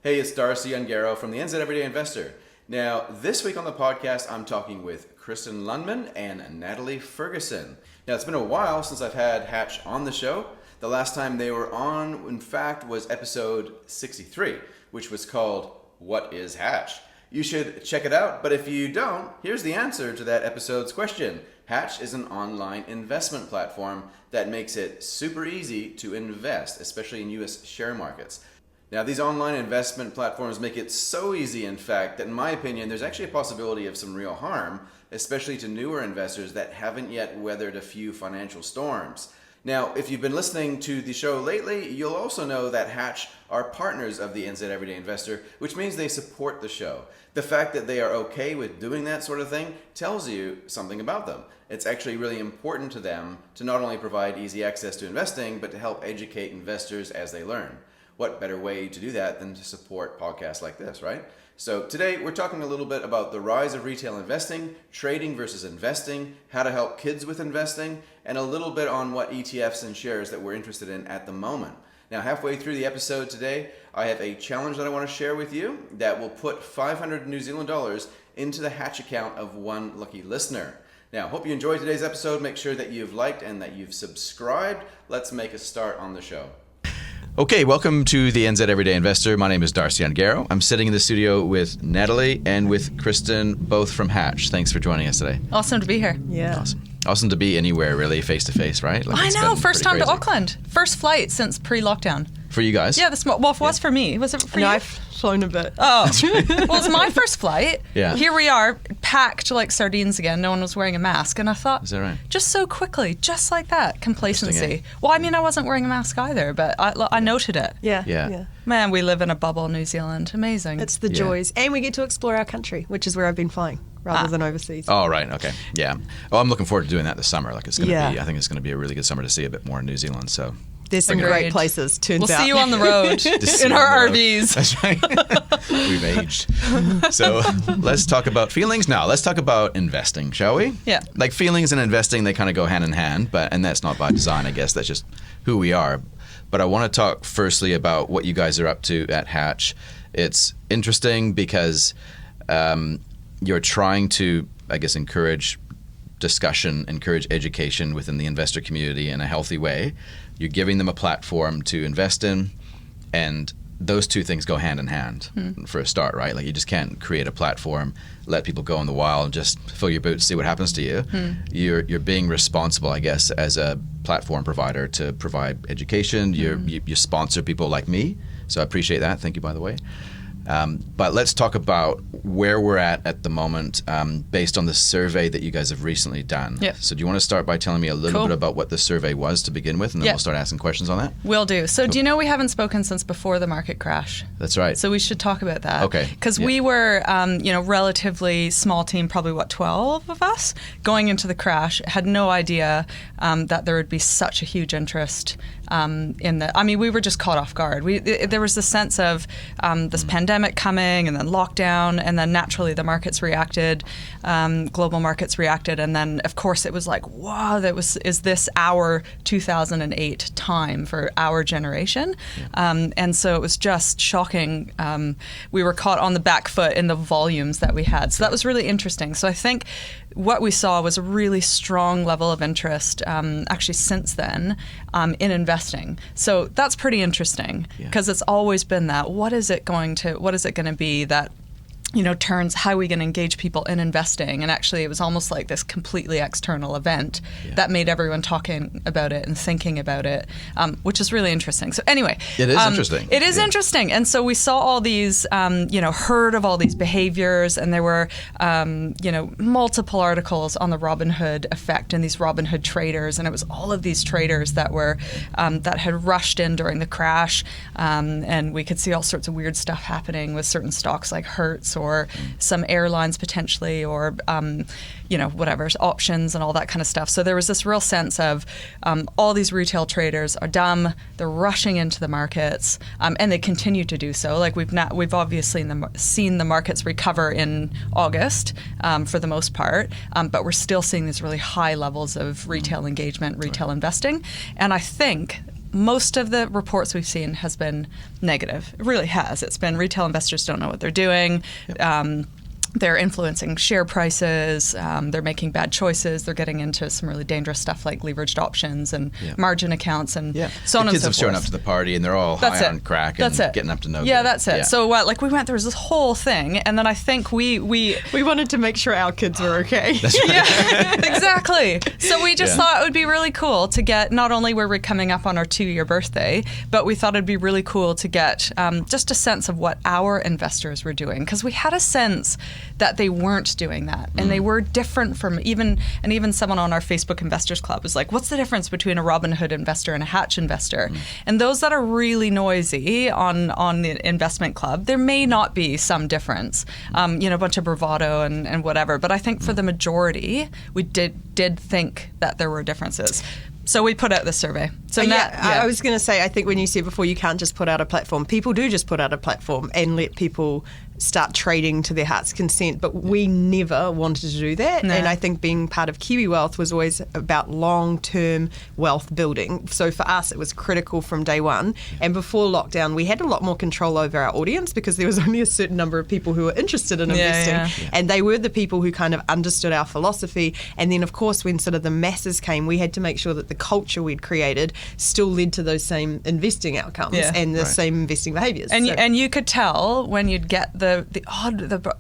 Hey, it's Darcy Ungaro from the NZ Everyday Investor. Now, this week on the podcast, I'm talking with Kristen Lunmen and Natalie Ferguson. Now, it's been a while since I've had Hatch on the show. The last time they were on, in fact, was episode 63, which was called What is Hatch? You should check it out, but if you don't, here's the answer to that episode's question. Hatch is an online investment platform that makes it super easy to invest, especially in US share markets. Now, these online investment platforms make it so easy, in fact, that in my opinion, there's actually a possibility of some real harm, especially to newer investors that haven't yet weathered a few financial storms. Now, if you've been listening to the show lately, you'll also know that Hatch are partners of the NZ Everyday Investor, which means they support the show. The fact that they are okay with doing that sort of thing tells you something about them. It's actually really important to them to not only provide easy access to investing, but to help educate investors as they learn. What better way to do that than to support podcasts like this, right? So today we're talking a little bit about the rise of retail investing, trading versus investing, how to help kids with investing, and a little bit on what ETFs and shares that we're interested in at the moment. Now, halfway through the episode today, I have a challenge that I want to share with you that will put 500 New Zealand dollars into the Hatch account of one lucky listener. Now, hope you enjoyed today's episode. Make sure that you've liked and that you've subscribed. Let's make a start on the show. Okay, welcome to the NZ Everyday Investor. My name is Darcy Ungaro. I'm sitting in the studio with Natalie and with Kristen, both from Hatch. Thanks for joining us today. Awesome to be here. Yeah. Awesome to be anywhere, really, face-to-face, right? I know, first time to Auckland. First flight since pre-lockdown. For you guys? Yeah, well, it was for me. Was it for you? I've flown a bit. Oh, well, it's my first flight. Yeah. Here we are, packed like sardines again. No one was wearing a mask. And I thought, is that right? Just so quickly, just like that, complacency. Eh? Well, I mean, I wasn't wearing a mask either, but I noted it. Yeah. Man, we live in a bubble, New Zealand. Amazing. It's the joys. And we get to explore our country, which is where I've been flying, rather than overseas. Oh, right. Okay. Yeah. Well, I'm looking forward to doing that this summer. Like, it's going to be, I think it's going to be a really good summer to see a bit more in New Zealand. So there's some great places, turns out. We'll see you on the road in our RVs. That's right. We've aged. So let's talk about feelings now. Let's talk about investing, shall we? Yeah. Like, feelings and investing, they kind of go hand in hand, and that's not by design, I guess. That's just who we are. But I want to talk firstly about what you guys are up to at Hatch. It's interesting because you're trying to, I guess, encourage discussion, encourage education within the investor community in a healthy way. You're giving them a platform to invest in, and those two things go hand in hand for a start, right? Like, you just can't create a platform, let people go in the wild, just fill your boots, see what happens to you. You're being responsible, I guess, as a platform provider to provide education. You sponsor people like me, so I appreciate that. Thank you, by the way. But let's talk about where we're at the moment based on the survey that you guys have recently done. Yep. So do you want to start by telling me a little bit about what the survey was to begin with, and then we'll start asking questions on that? Will do. So do you know we haven't spoken since before the market crash? That's right. So we should talk about that. Okay. Because we were, relatively small team, probably 12 of us, going into the crash, had no idea that there would be such a huge interest in the. I mean, we were just caught off guard. There was this sense of this pandemic coming, and then lockdown, and then naturally the markets reacted, global markets reacted, and then of course it was like, wow, is this our 2008 time for our generation? And so it was just shocking. We were caught on the back foot in the volumes that we had. So that was really interesting. So I think what we saw was a really strong level of interest, actually since then, in investing. So that's pretty interesting because it's always been that. What is it going to be that turns how are we going to engage people in investing? And actually, it was almost like this completely external event that made everyone talking about it and thinking about it, which is really interesting. So anyway, it is interesting. It is interesting. And so we saw all these, heard of all these behaviors, and there were, multiple articles on the Robinhood effect and these Robinhood traders, and it was all of these traders that were that had rushed in during the crash, and we could see all sorts of weird stuff happening with certain stocks like Hertz or some airlines potentially, or whatever, options and all that kind of stuff. So there was this real sense of all these retail traders are dumb, they're rushing into the markets, and they continue to do so. Like we've obviously seen the markets recover in August for the most part, but we're still seeing these really high levels of retail engagement, retail investing. And I think most of the reports we've seen has been negative. It really has. It's been retail investors don't know what they're doing. Yep. They're influencing share prices. They're making bad choices. They're getting into some really dangerous stuff like leveraged options and margin accounts and so on and so forth. The kids have shown up to the party and they're all high on crack and getting up to no good. Yeah, that's it. Yeah. So we went, there was this whole thing, and then I think we wanted to make sure our kids were okay. That's right. Yeah, exactly. So we just thought it would be really cool to get, not only were we coming up on our 2-year birthday, but we thought it'd be really cool to get just a sense of what our investors were doing, because we had a sense that they weren't doing that, and they were different from even someone on our Facebook Investors Club was like, what's the difference between a Robinhood investor and a Hatch investor? And those that are really noisy on the investment club, there may not be some difference, a bunch of bravado and whatever, but I think for the majority, we did think that there were differences. So we put out this survey. So I was going to say, I think when you said before, you can't just put out a platform. People do just put out a platform and let people start trading to their heart's consent, but we never wanted to do that. No. And I think being part of Kiwi Wealth was always about long-term wealth building. So for us, it was critical from day one. And before lockdown, we had a lot more control over our audience because there was only a certain number of people who were interested in investing. And they were the people who kind of understood our philosophy. And then, of course, when sort of the masses came, we had to make sure that the culture we'd created still led to those same investing outcomes and the same investing behaviors. And you could tell when you'd get the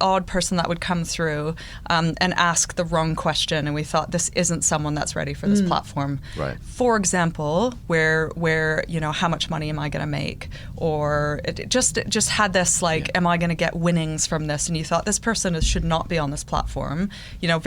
odd person that would come through and ask the wrong question, and we thought this isn't someone that's ready for this platform. Right. For example, where how much money am I going to make, or it just had this am I going to get winnings from this? And you thought this person should not be on this platform.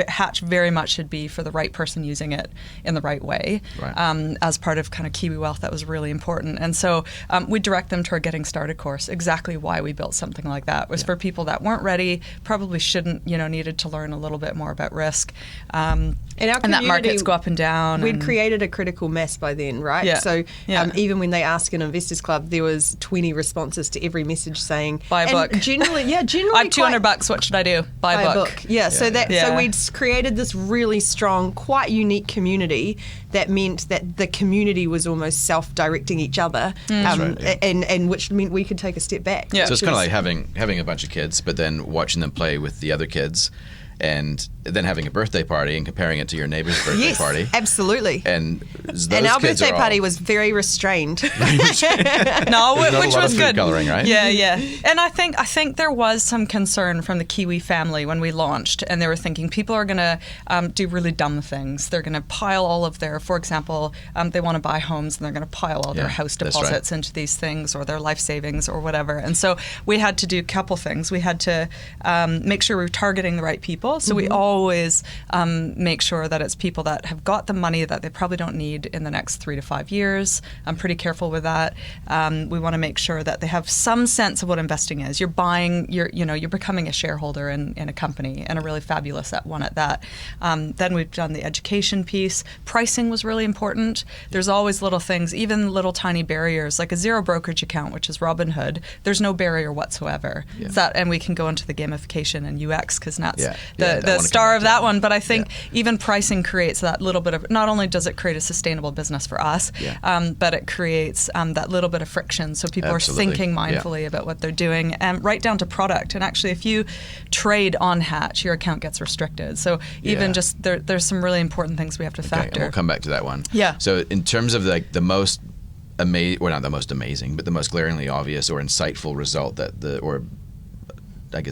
Hatch very much should be for the right person using it in the right way. Right. As part of kind of Kiwi Wealth, that was really important. And so we direct them to our Getting Started course. Exactly why we built something like that was for people that weren't ready, probably shouldn't, needed to learn a little bit more about risk. And that markets go up and down. We'd created a critical mass by then, right? Yeah. So even when they ask an Investors Club, there was 20 responses to every message saying, buy a book. Generally, I have $200. What should I do? Buy a book. Yeah. So we'd created this really strong, quite unique community that meant that the community was almost self-directing each other, and which meant we could take a step back. Yeah. So it's kind of like having a bunch of kids, but then watching them play with the other kids, and then having a birthday party and comparing it to your neighbor's birthday party. Absolutely. And our birthday party was very restrained. No, which was good. Coloring, right? Yeah. And I think there was some concern from the Kiwi family when we launched, and they were thinking people are going to do really dumb things. They're going to pile all of their, for example, they want to buy homes and they're going to pile all their house deposits into these things, or their life savings or whatever. And so we had to do a couple things. We had to make sure we were targeting the right people. So we always make sure that it's people that have got the money that they probably don't need in the next 3 to 5 years. I'm pretty careful with that. We want to make sure that they have some sense of what investing is. You're buying, you're becoming a shareholder in a company, and a really fabulous one at that. Then we've done the education piece. Pricing was really important. There's always little things, even little tiny barriers, like a zero brokerage account, which is Robinhood. There's no barrier whatsoever. Yeah. And we can go into the gamification and UX because Nat's the star of that one. But I think even pricing creates that little bit of, not only does it create a sustainable business for us, but it creates that little bit of friction. So people are thinking mindfully about what they're doing, and right down to product. And actually, if you trade on Hatch, your account gets restricted. So even just there's some really important things we have to factor. And we'll come back to that one. Yeah. So in terms of the most amazing, well, not the most amazing, but the most glaringly obvious or insightful result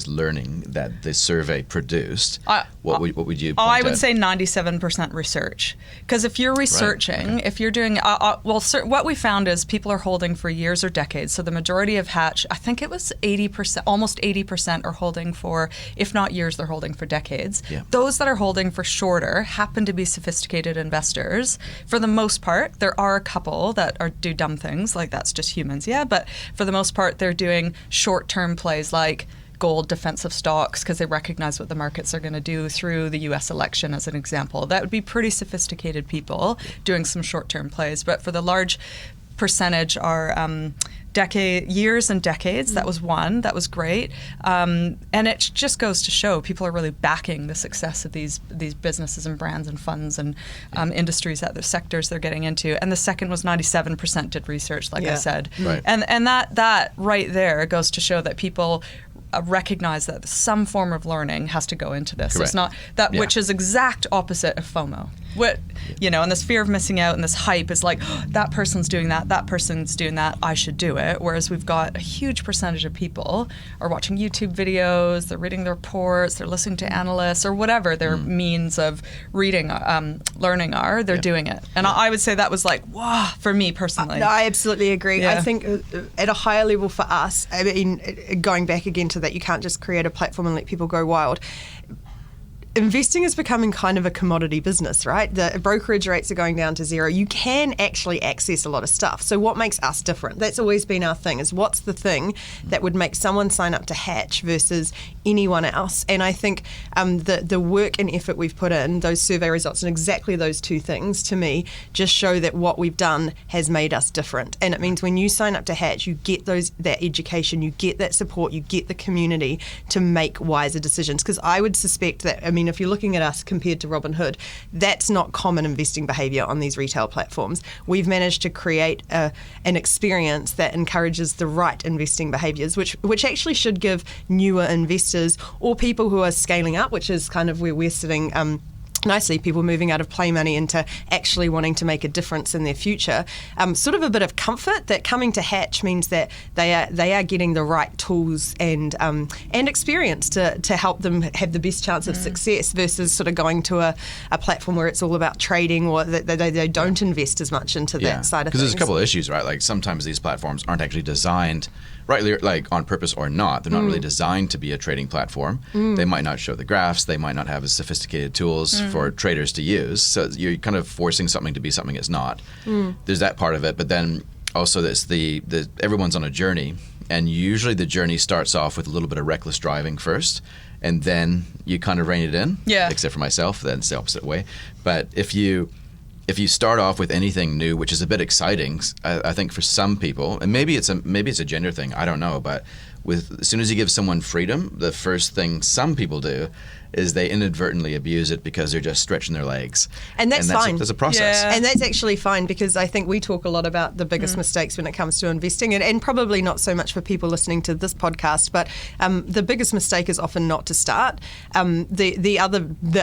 learning that the survey produced, what would you point I would say 97% research. Because if you're researching, if you're doing, what we found is people are holding for years or decades. So the majority of Hatch, I think it was 80%, almost 80% are holding for, if not years, they're holding for decades. Yeah. Those that are holding for shorter happen to be sophisticated investors. For the most part, there are a couple that do dumb things, like that's just humans, but for the most part, they're doing short-term plays like gold defensive stocks because they recognize what the markets are going to do through the U.S. election, as an example. That would be pretty sophisticated people doing some short-term plays. But for the large percentage are years and decades. That was one. That was great. And it just goes to show people are really backing the success of these businesses and brands and funds and industries that the sectors they're getting into. And the second was 97% did research, like I said. Right. And that right there goes to show that people recognize that some form of learning has to go into this. Correct. It's not that, which is exact opposite of FOMO. And this fear of missing out and this hype is like, oh, that person's doing that person's doing that, I should do it. Whereas we've got a huge percentage of people are watching YouTube videos, they're reading the reports, they're listening to analysts or whatever their means of reading, learning are, they're doing it. And I would say that was like, wow, for me personally. I absolutely agree. Yeah. I think at a higher level for us, I mean, going back again to that, you can't just create a platform and let people go wild. Investing is becoming kind of a commodity business, right? The brokerage rates are going down to zero. You can actually access a lot of stuff. So what makes us different? That's always been our thing, is what's the thing that would make someone sign up to Hatch versus anyone else? And I think the work and effort we've put in, those survey results and exactly those two things, to me, just show that what we've done has made us different. And it means when you sign up to Hatch, you get that education, you get that support, you get the community to make wiser decisions. Because I would suspect that, I mean, if you're looking at us compared to Robinhood, that's not common investing behavior on these retail platforms. We've managed to create an experience that encourages the right investing behaviors, which actually should give newer investors or people who are scaling up, which is kind of where we're sitting nicely, people moving out of play money into actually wanting to make a difference in their future, sort of a bit of comfort that coming to Hatch means that they are getting the right tools and experience to help them have the best chance of success versus sort of going to a platform where it's all about trading or that they don't invest as much into that side of things. Because there's a couple of issues, right? Like sometimes these platforms aren't actually designed rightly, like on purpose or not. They're not really designed to be a trading platform. They might not show the graphs. They might not have as sophisticated tools for traders to use. So you're kind of forcing something to be something it's not. There's that part of it, but then also there's the everyone's on a journey, and usually the journey starts off with a little bit of reckless driving first, and then you kind of rein it in. Yeah. Except for myself, then it's the opposite way. But if you start off with anything new, which is a bit exciting, I think for some people, and maybe it's a gender thing, I don't know, but as soon as you give someone freedom, the first thing some people do is they inadvertently abuse it because they're just stretching their legs. And that's fine. That's a process. Yeah. And that's actually fine, because I think we talk a lot about the biggest mistakes when it comes to investing, and probably not so much for people listening to this podcast, but the biggest mistake is often not to start. The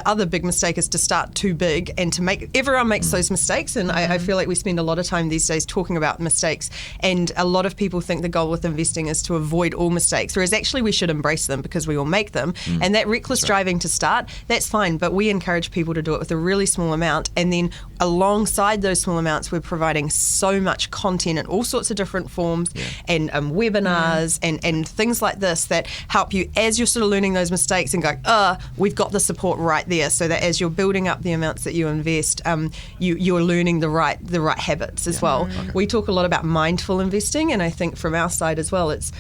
other big mistake is to start too big and to make, everyone makes those mistakes, and I feel like we spend a lot of time these days talking about mistakes, and a lot of people think the goal with investing is to avoid all mistakes, whereas actually we should embrace them because we all make them. And that reckless driving to start, that's fine, but we encourage people to do it with a really small amount, and then alongside those small amounts we're providing so much content in all sorts of different forms and webinars and things like this that help you as you're sort of learning those mistakes and go, we've got the support right there, so that as you're building up the amounts that you invest, you're learning the right habits as well. We talk a lot about mindful investing, and I think from our side as well, it's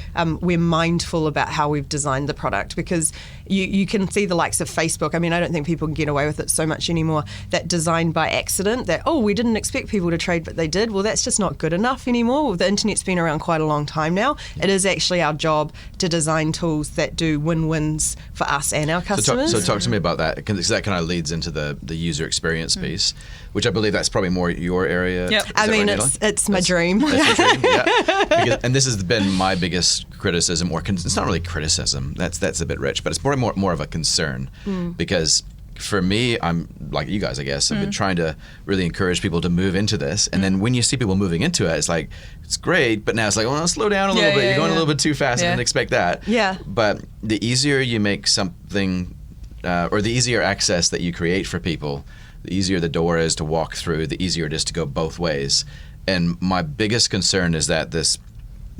we're mindful about how we've designed the product, because you can see the likes of Facebook. I mean, I don't think people can get away with it so much anymore, that designed by accident, that, we didn't expect people to trade, but they did. Well, that's just not good enough anymore. The internet's been around quite a long time now. It is actually our job to design tools that do win-wins for us and our customers. So talk to me about that, because that kind of leads into the user experience piece, which I believe that's probably more your area. Yep. I mean, it's my dream. That's your dream, yeah. And this has been my biggest criticism, or it's not really criticism, that's a bit rich, but it's more of a concern, because for me, I'm like you guys, I guess, I've been trying to really encourage people to move into this, and then when you see people moving into it, it's like, it's great, but now it's like, well, slow down a little bit, you're going a little bit too fast, I didn't expect that. Yeah. But the easier you make something, or the easier access that you create for people, the easier the door is to walk through, the easier it is to go both ways. And my biggest concern is that this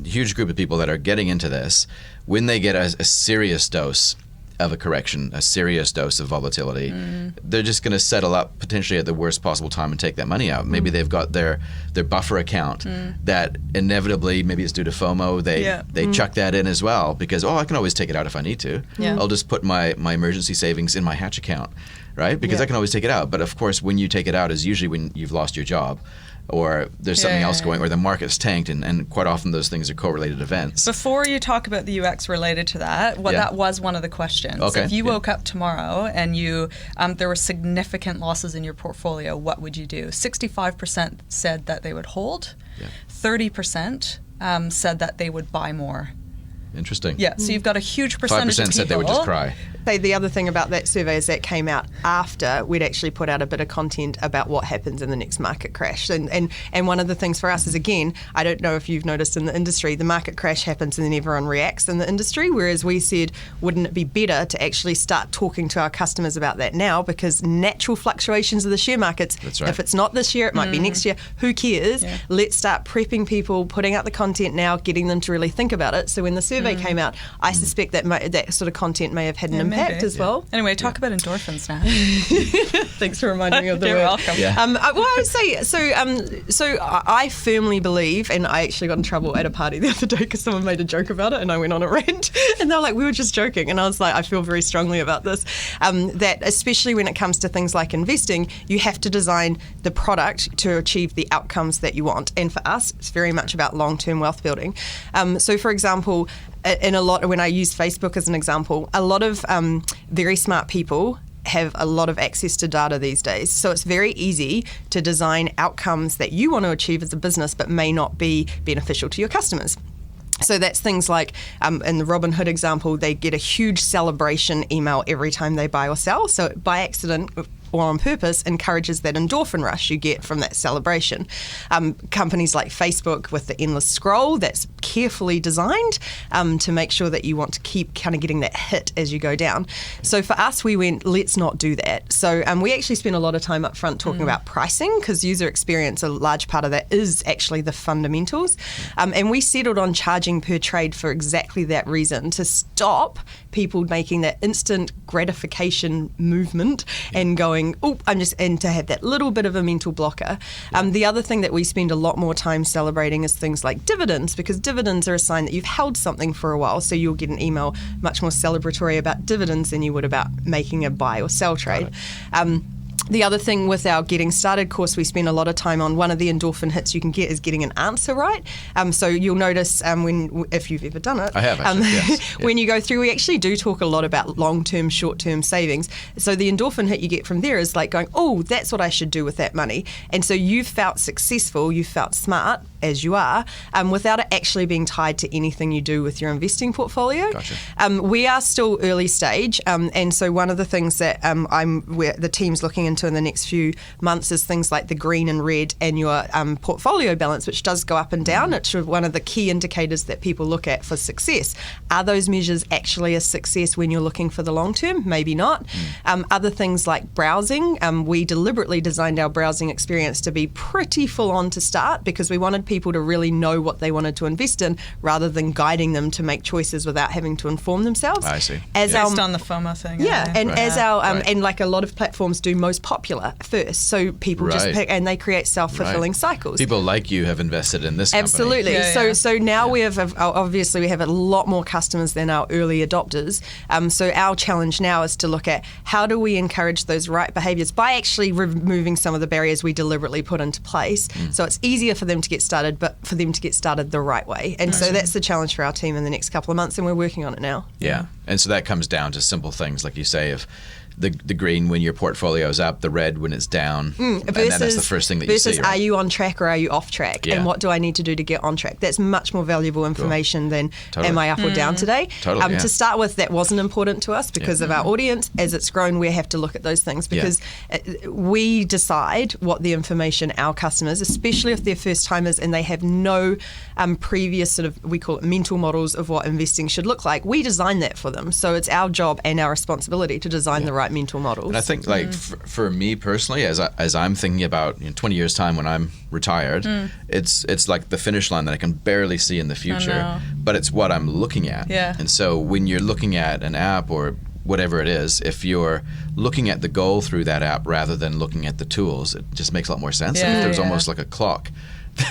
huge group of people that are getting into this, when they get a serious dose of a correction, a serious dose of volatility, they're just going to settle up potentially at the worst possible time and take that money out. Maybe they've got their buffer account that inevitably, maybe it's due to FOMO, they chuck that in as well, because, I can always take it out if I need to. I'll just put my emergency savings in my Hatch account, right? Because I can always take it out. But of course, when you take it out is usually when you've lost your job, or there's something else going, or the market's tanked, and quite often those things are correlated events. Before you talk about the UX related to that, that was one of the questions. Okay. If you woke up tomorrow and you there were significant losses in your portfolio, what would you do? 65% said that they would hold. 30% said that they would buy more. Interesting. Yeah, so you've got a huge percentage of 5% people said they would just cry. The other thing about that survey is that came out after we'd actually put out a bit of content about what happens in the next market crash. And one of the things for us is, again, I don't know if you've noticed in the industry, the market crash happens and then everyone reacts in the industry, whereas we said, wouldn't it be better to actually start talking to our customers about that now, because natural fluctuations of the share markets, That's right. if it's not this year, it might be next year, who cares? Yeah. Let's start prepping people, putting out the content now, getting them to really think about it. So when the survey came out, I suspect that that sort of content may have had an impact maybe. as well. Anyway, talk about endorphins now. Thanks for reminding me of the You're word. welcome. Yeah. Well, I would say, so I firmly believe, and I actually got in trouble at a party the other day because someone made a joke about it and I went on a rant and they were like, we were just joking. And I was like, I feel very strongly about this, that especially when it comes to things like investing, you have to design the product to achieve the outcomes that you want. And for us, it's very much about long-term wealth building. So for example, when I use Facebook as an example, a lot of very smart people have a lot of access to data these days. So it's very easy to design outcomes that you want to achieve as a business but may not be beneficial to your customers. So that's things like, in the Robinhood example, they get a huge celebration email every time they buy or sell. So by accident or on purpose encourages that endorphin rush you get from that celebration. Companies like Facebook with the endless scroll, that's carefully designed to make sure that you want to keep kind of getting that hit as you go down. So for us, we went, let's not do that. So we actually spent a lot of time up front talking about pricing, because user experience, a large part of that is actually the fundamentals. And we settled on charging per trade for exactly that reason, to stop people making that instant gratification movement and going, and to have that little bit of a mental blocker. The other thing that we spend a lot more time celebrating is things like dividends, because dividends are a sign that you've held something for a while. So you'll get an email much more celebratory about dividends than you would about making a buy or sell trade. The other thing with our Getting Started course, we spend a lot of time on one of the endorphin hits you can get is getting an answer right. So you'll notice if you've ever done it, I have actually, yes. When you go through, we actually do talk a lot about long-term, short-term savings. So the endorphin hit you get from there is like going, oh, that's what I should do with that money. And so you've felt successful, you felt smart, as you are, without it actually being tied to anything you do with your investing portfolio. Gotcha. We are still early stage, and so one of the things that the team's looking into in the next few months is things like the green and red and your portfolio balance, which does go up and down. It's one of the key indicators that people look at for success. Are those measures actually a success when you're looking for the long term? Maybe not. Other things like browsing, we deliberately designed our browsing experience to be pretty full on to start, because we wanted people to really know what they wanted to invest in rather than guiding them to make choices without having to inform themselves. I see. Based on the FOMO thing. And Right. as our Right. and like a lot of platforms do most popular first, so people just Right. pick and they create self-fulfilling Right. cycles. People like you have invested in this company. Absolutely. So now we have obviously we have a lot more customers than our early adopters. So our challenge now is to look at how do we encourage those right behaviours by actually removing some of the barriers we deliberately put into place. So it's easier for them to get started, but for them to get started the right way. And so that's the challenge for our team in the next couple of months, and we're working on it now. Yeah. And so that comes down to simple things, like you say, of the green when your portfolio is up, the red when it's down, and then that's the first thing that you see. Versus, Right? are you on track or are you off track? Yeah. And what do I need to do to get on track? That's much more valuable information than Totally. am I up or down today? Totally, yeah. To start with, that wasn't important to us because of our audience. As it's grown, we have to look at those things because we decide what the information our customers, especially if they're first timers and they have no previous sort of, we call it mental models of what investing should look like, we design that for them. So it's our job and our responsibility to design the right mental models. And I think, like, for me personally, as I'm thinking about 20 years' time when I'm retired, it's like the finish line that I can barely see in the future, but it's what I'm looking at. Yeah. And so when you're looking at an app or whatever it is, if you're looking at the goal through that app rather than looking at the tools, it just makes a lot more sense. Yeah, And if there's yeah. almost like a clock,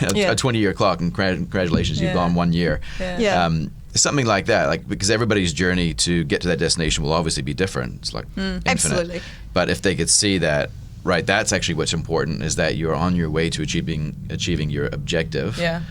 a 20-year clock, and congratulations, you've gone 1 year. Yeah. Something like that, like, because everybody's journey to get to that destination will obviously be different. It's like infinite. Absolutely. But if they could see that right, that's actually what's important, is that you're on your way to achieving your objective. Yeah.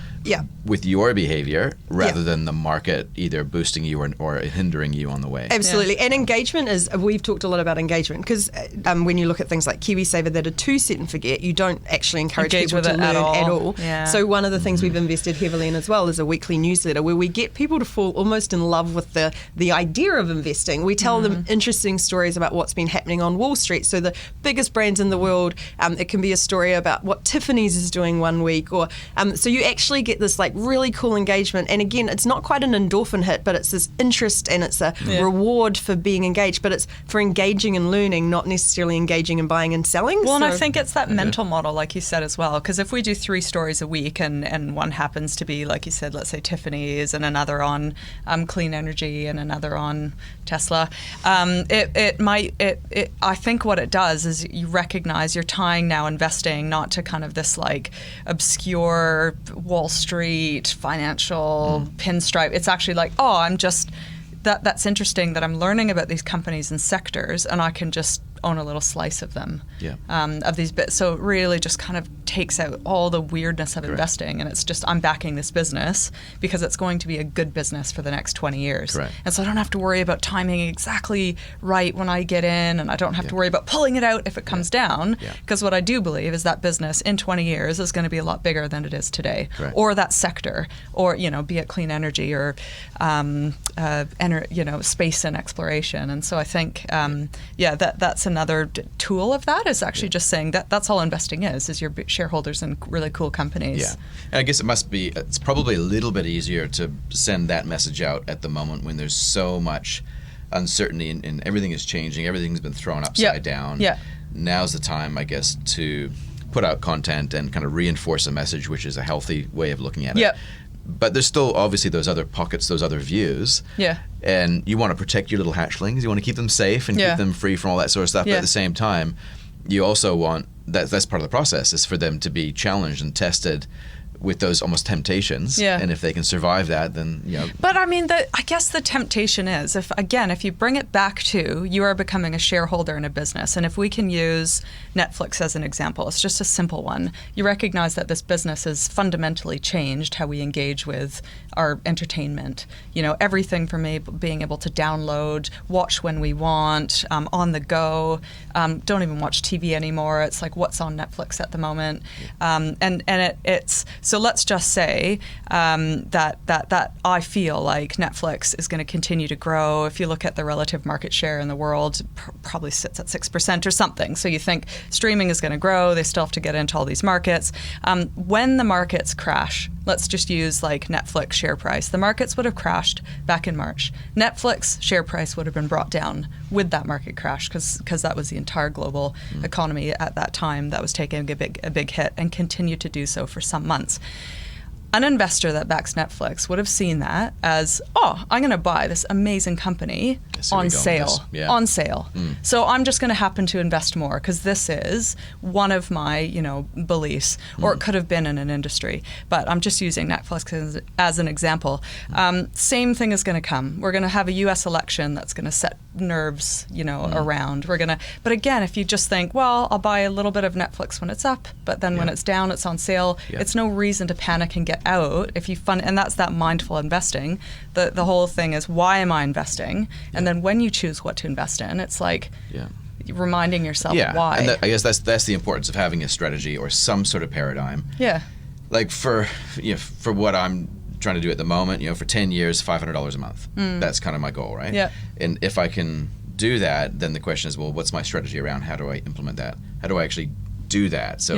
With your behavior rather than the market either boosting you or hindering you on the way. Absolutely. And engagement we've talked a lot about engagement because when you look at things like KiwiSaver that are too set and forget, you don't actually encourage people to learn at all. Yeah. So one of the things we've invested heavily in as well is a weekly newsletter where we get people to fall almost in love with the idea of investing. We tell them interesting stories about what's been happening on Wall Street. So the biggest brands in the world, it can be a story about what Tiffany's is doing one week, or so you actually get this like really cool engagement. And again, it's not quite an endorphin hit, but it's this interest and it's a reward for being engaged, but it's for engaging and learning, not necessarily engaging and buying and selling. Well, and I think it's that mental model, like you said as well, because if we do 3 stories a week and one happens to be, like you said, let's say Tiffany's, and another on clean energy and another on Tesla, I think what it does is you recognize you're tying now investing not to kind of this like obscure Wall Street financial pinstripe. It's actually like, oh, I'm just that's interesting that I'm learning about these companies and sectors, and I can just own a little slice of them, of these bits. So it really just kind of takes out all the weirdness of investing, and it's just, I'm backing this business because it's going to be a good business for the next 20 years. Correct. And so I don't have to worry about timing exactly right when I get in, and I don't have to worry about pulling it out if it comes down, because what I do believe is that business in 20 years is going to be a lot bigger than it is today. Correct. Or that sector, or, be it clean energy or, space and exploration. And so I think, that's another tool of that, is actually just saying that that's all investing is your shareholders in really cool companies. Yeah. And I guess it's probably a little bit easier to send that message out at the moment when there's so much uncertainty and everything is changing, everything's been thrown upside down. Yeah. Now's the time, I guess, to put out content and kind of reinforce a message, which is a healthy way of looking at it. Yeah. But there's still obviously those other pockets, those other views. Yeah. And you want to protect your little hatchlings. You want to keep them safe and keep them free from all that sort of stuff. But at the same time, you also want, that's part of the process, is for them to be challenged and tested with those almost temptations. Yeah. And if they can survive that, then, But I mean, I guess the temptation is, if you bring it back to, you are becoming a shareholder in a business. And if we can use Netflix as an example, it's just a simple one. You recognize that this business has fundamentally changed how we engage with our entertainment. Everything from being able to download, watch when we want, on the go, don't even watch TV anymore. It's like, what's on Netflix at the moment? It's so let's just say that I feel like Netflix is going to continue to grow. If you look at the relative market share in the world, probably sits at 6% or something. So you think streaming is going to grow. They still have to get into all these markets. When the markets crash, let's just use like Netflix share price. The markets would have crashed back in March. Netflix share price would have been brought down with that market crash because that was the entire global economy at that time that was taking a big hit and continued to do so for some months. An investor that backs Netflix would have seen that as, oh, I'm going to buy this amazing company on sale. On sale. So I'm just going to happen to invest more because this is one of my, beliefs, or it could have been in an industry. But I'm just using Netflix as an example. Same thing is going to come. We're going to have a U.S. election that's going to set nerves, around. But again, if you just think, well, I'll buy a little bit of Netflix when it's up, but then when it's down, it's on sale. It's no reason to panic and get out if you and that's that mindful investing. The whole thing is, why am I investing? And then when you choose what to invest in, it's like reminding yourself why. And I guess that's the importance of having a strategy or some sort of paradigm. Yeah. Like for what I'm trying to do at the moment, for 10 years, $500 a month. That's kind of my goal, right? Yeah. And if I can do that, then the question is, well, what's my strategy around how do I implement that? How do I actually do that? So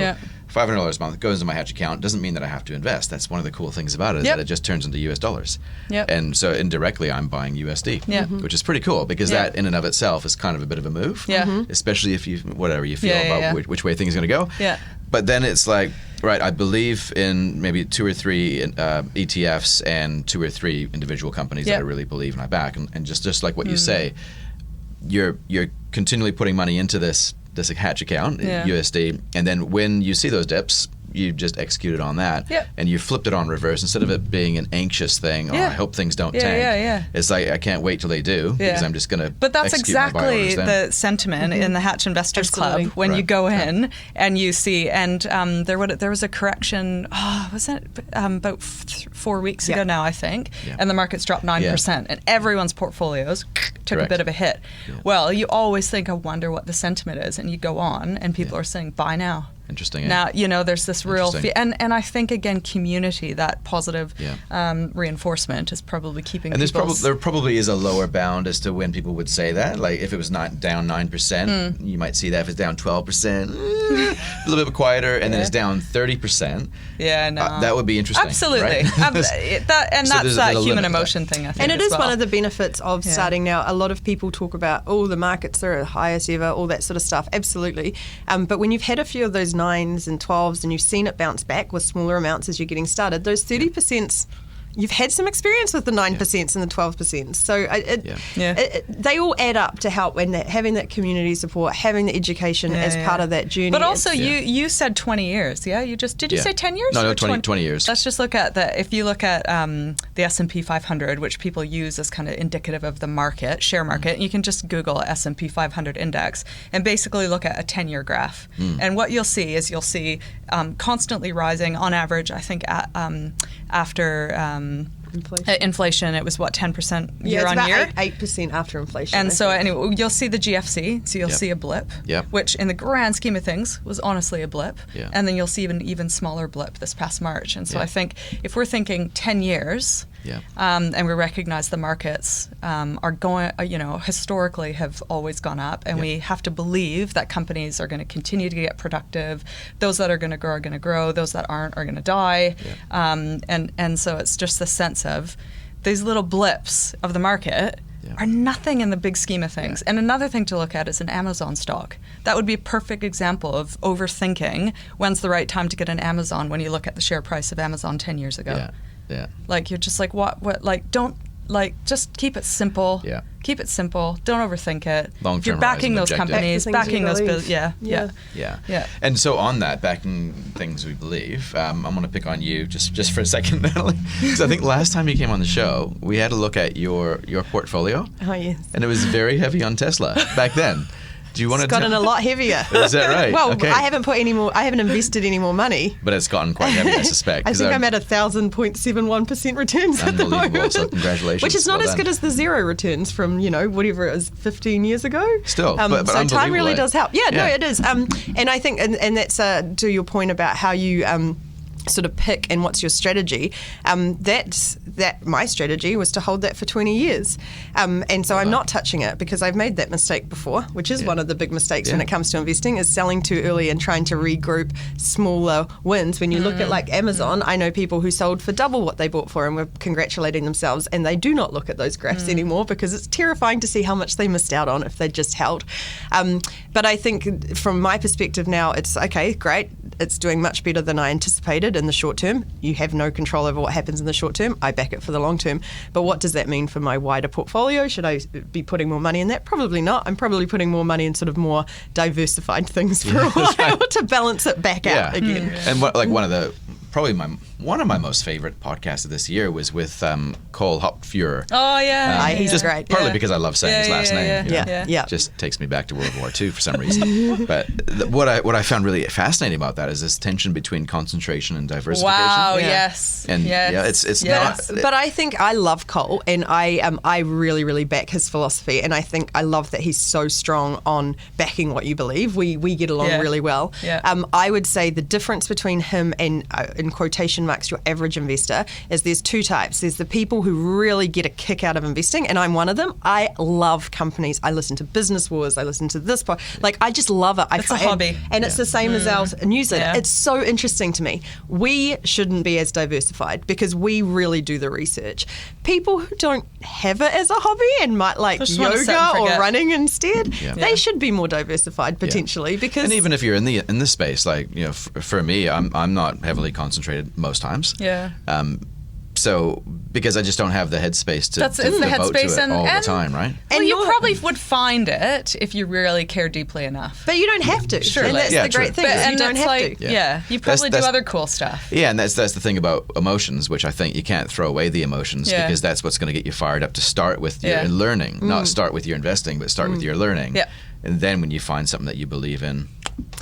$500 a month goes into my Hatch account. Doesn't mean that I have to invest. That's one of the cool things about it, is that it just turns into US dollars. And so indirectly I'm buying USD, which is pretty cool because that in and of itself is kind of a bit of a move, especially if you feel about which way things are going to go. But then it's like, right, I believe in maybe 2 or 3 ETFs and 2 or 3 individual companies that I really believe and I back. And just like what you say, you're continually putting money into this Hatch account, USD, and then when you see those dips, you just executed on that, Yep. and you flipped it on reverse. Instead of it being an anxious thing, I hope things don't tank. Yeah. It's like, I can't wait till they do, because I'm just going to. But that's exactly the sentiment in the Hatch Investors Absolutely. Club when you go in and you see, and there was a correction. Was it about 4 weeks ago now, I think, and the market's dropped 9%, and everyone's portfolios took a bit of a hit. Yeah. Well, you always think, I wonder what the sentiment is, and you go on, and people are saying, buy now. Interesting. Now, there's this real and I think, again, community, that positive reinforcement is probably keeping. And there probably is a lower bound as to when people would say that. Like, if it was not down 9%, you might see that. If it's down 12%, a little bit quieter, and then it's down 30%. Yeah, no, that would be interesting. Absolutely, right? that's that human emotion thing, I think. And it is one of the benefits of starting now. A lot of people talk about, the markets are at highest ever, all that sort of stuff. Absolutely, but when you've had a few of those 9s and 12s and you've seen it bounce back with smaller amounts as you're getting started, those 30%, you've had some experience with the 9% and the 12%. So they all add up to help, and having that community support, having the education as part of that journey. But also, you said 20 years, yeah? Did you say 10 years? No, 20 years. Let's just look at if you look at the S&P 500, which people use as kind of indicative of the market, share market, you can just Google S&P 500 index and basically look at a 10-year graph. And what you'll see is constantly rising on average, I think, after inflation, it was 10% year on year? 8% after inflation. And so anyway, you'll see the GFC, so you'll see a blip, which in the grand scheme of things was honestly a blip. And then you'll see an even smaller blip this past March. And so I think if we're thinking 10 years, and we recognize the markets are going, historically have always gone up, and we have to believe that companies are going to continue to get productive. Those that are going to grow. Those that aren't are going to die. And so it's just the sense of these little blips of the market are nothing in the big scheme of things. And another thing to look at is an Amazon stock. That would be a perfect example of overthinking when's the right time to get an Amazon when you look at the share price of Amazon 10 years ago. Yeah. Like, you're just like, what, like, don't, like, just keep it simple. Yeah. Keep it simple. Don't overthink it. Long-term You're backing those objective. companies, backing those businesses. Yeah. And so on that, backing things we believe, I'm going to pick on you just for a second, Natalie, because I think last time you came on the show, we had a look at your portfolio. Oh, yes. And it was very heavy on Tesla back then. Do you want It's gotten a lot heavier. Is that right? Well, okay. I haven't invested any more money. But it's gotten quite heavy, I suspect. I think I'm at 1,000.71% returns at the moment. So congratulations. Which is not as good as the zero returns from, whatever it was 15 years ago. Still, but so time really does help. Yeah, no, Yeah. it is. And I think, and that's to your point about how you sort of pick and what's your strategy. That my strategy was to hold that for 20 years. And so I'm not touching it because I've made that mistake before, which is one of the big mistakes when it comes to investing, is selling too early and trying to regroup smaller wins. When you look at like Amazon, I know people who sold for double what they bought for and were congratulating themselves, and they do not look at those graphs anymore because it's terrifying to see how much they missed out on if they just held. But I think from my perspective now, it's okay, great. It's doing much better than I anticipated in the short term. You have no control over what happens in the short term. I back it for the long term. But what does that mean for my wider portfolio? Should I be putting more money in that? Probably not. I'm probably putting more money in sort of more diversified things for a while to balance it back out again. And one of my most favorite podcasts of this year was with Cole Hopfuhrer. Oh, yeah. He's just great. Partly because I love saying his last name. Yeah. Just takes me back to World War II for some reason. But what I found really fascinating about that is this tension between concentration and diversification. Wow, yes. And it's not. But I think I love Cole, and I really, really back his philosophy, and I think I love that he's so strong on backing what you believe. We get along really well. Yeah. I would say the difference between him and, in quotation marks, your average investor is there's two types. There's the people who really get a kick out of investing, and I'm one of them. I love companies. I listen to Business Wars. I listen to this I just love it. It's a hobby. And it's the same as our newsletter. Yeah. It's so interesting to me. We shouldn't be as diversified because we really do the research. People who don't have it as a hobby and might like yoga or running instead, they should be more diversified potentially because. And even if you're in this space, like for me, I'm not heavily concentrated most times. Yeah. So because I just don't have the headspace to It's the devote headspace to it all the and time, right? Well, you probably would find it if you really care deeply enough. But you don't have to. Surely. And that's Yeah, the great true. thing. Is you and don't it's have like, to. yeah, you probably do That's- other cool stuff. Yeah, and that's the thing about emotions, which I think you can't throw away the emotions Yeah. because that's what's going to get you fired up to start with your Yeah. learning, not start with your investing, but start with your learning. Yeah. And then when you find something that you believe in,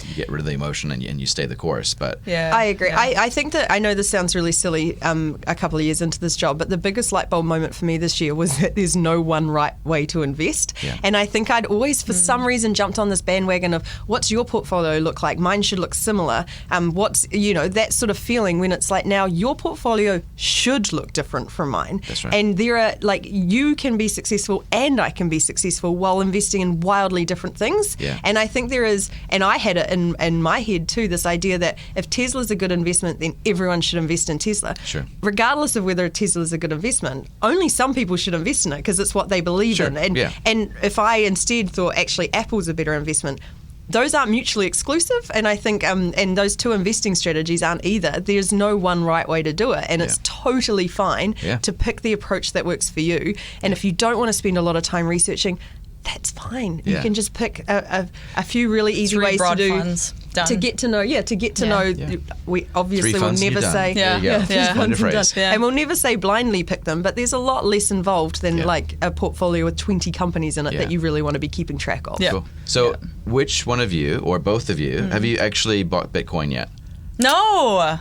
you get rid of the emotion and you stay the course. But Yeah, I agree. yeah. I think that, I know this sounds really silly a couple of years into this job, but the biggest light bulb moment for me this year was that there's no one right way to invest. Yeah. And I think I'd always, for some reason, jumped on this bandwagon of what's your portfolio look like? Mine should look similar. What's, that sort of feeling when it's like, now your portfolio should look different from mine. That's right. And there are, like, you can be successful and I can be successful while investing in wildly different things. Yeah. And I think there is, and I had it in my head too, this idea that if Tesla's a good investment, then everyone should invest in Tesla. Sure. Regardless of whether Tesla's a good investment, only some people should invest in it because it's what they believe Sure. in. And, Yeah. and if I instead thought actually Apple's a better investment, those aren't mutually exclusive. And I think, and those two investing strategies aren't either. There's no one right way to do it. And it's totally fine Yeah. to pick the approach that works for you. And if you don't want to spend a lot of time researching, that's fine. Yeah. You can just pick a few really easy 3 ways to broad do funds. Done. to get to know. Yeah, to get to know. Yeah. We obviously 3 will funds, never you're done. say. There you go. Yeah. 3 Yeah. funds Wonder and done. phrase. Yeah. And we'll never say blindly pick them, but there's a lot less involved than Yeah. like a portfolio with 20 companies in it Yeah. that you really want to be keeping track of. Yeah. Cool. So which one of you, or both of you, have you actually bought Bitcoin yet? No, I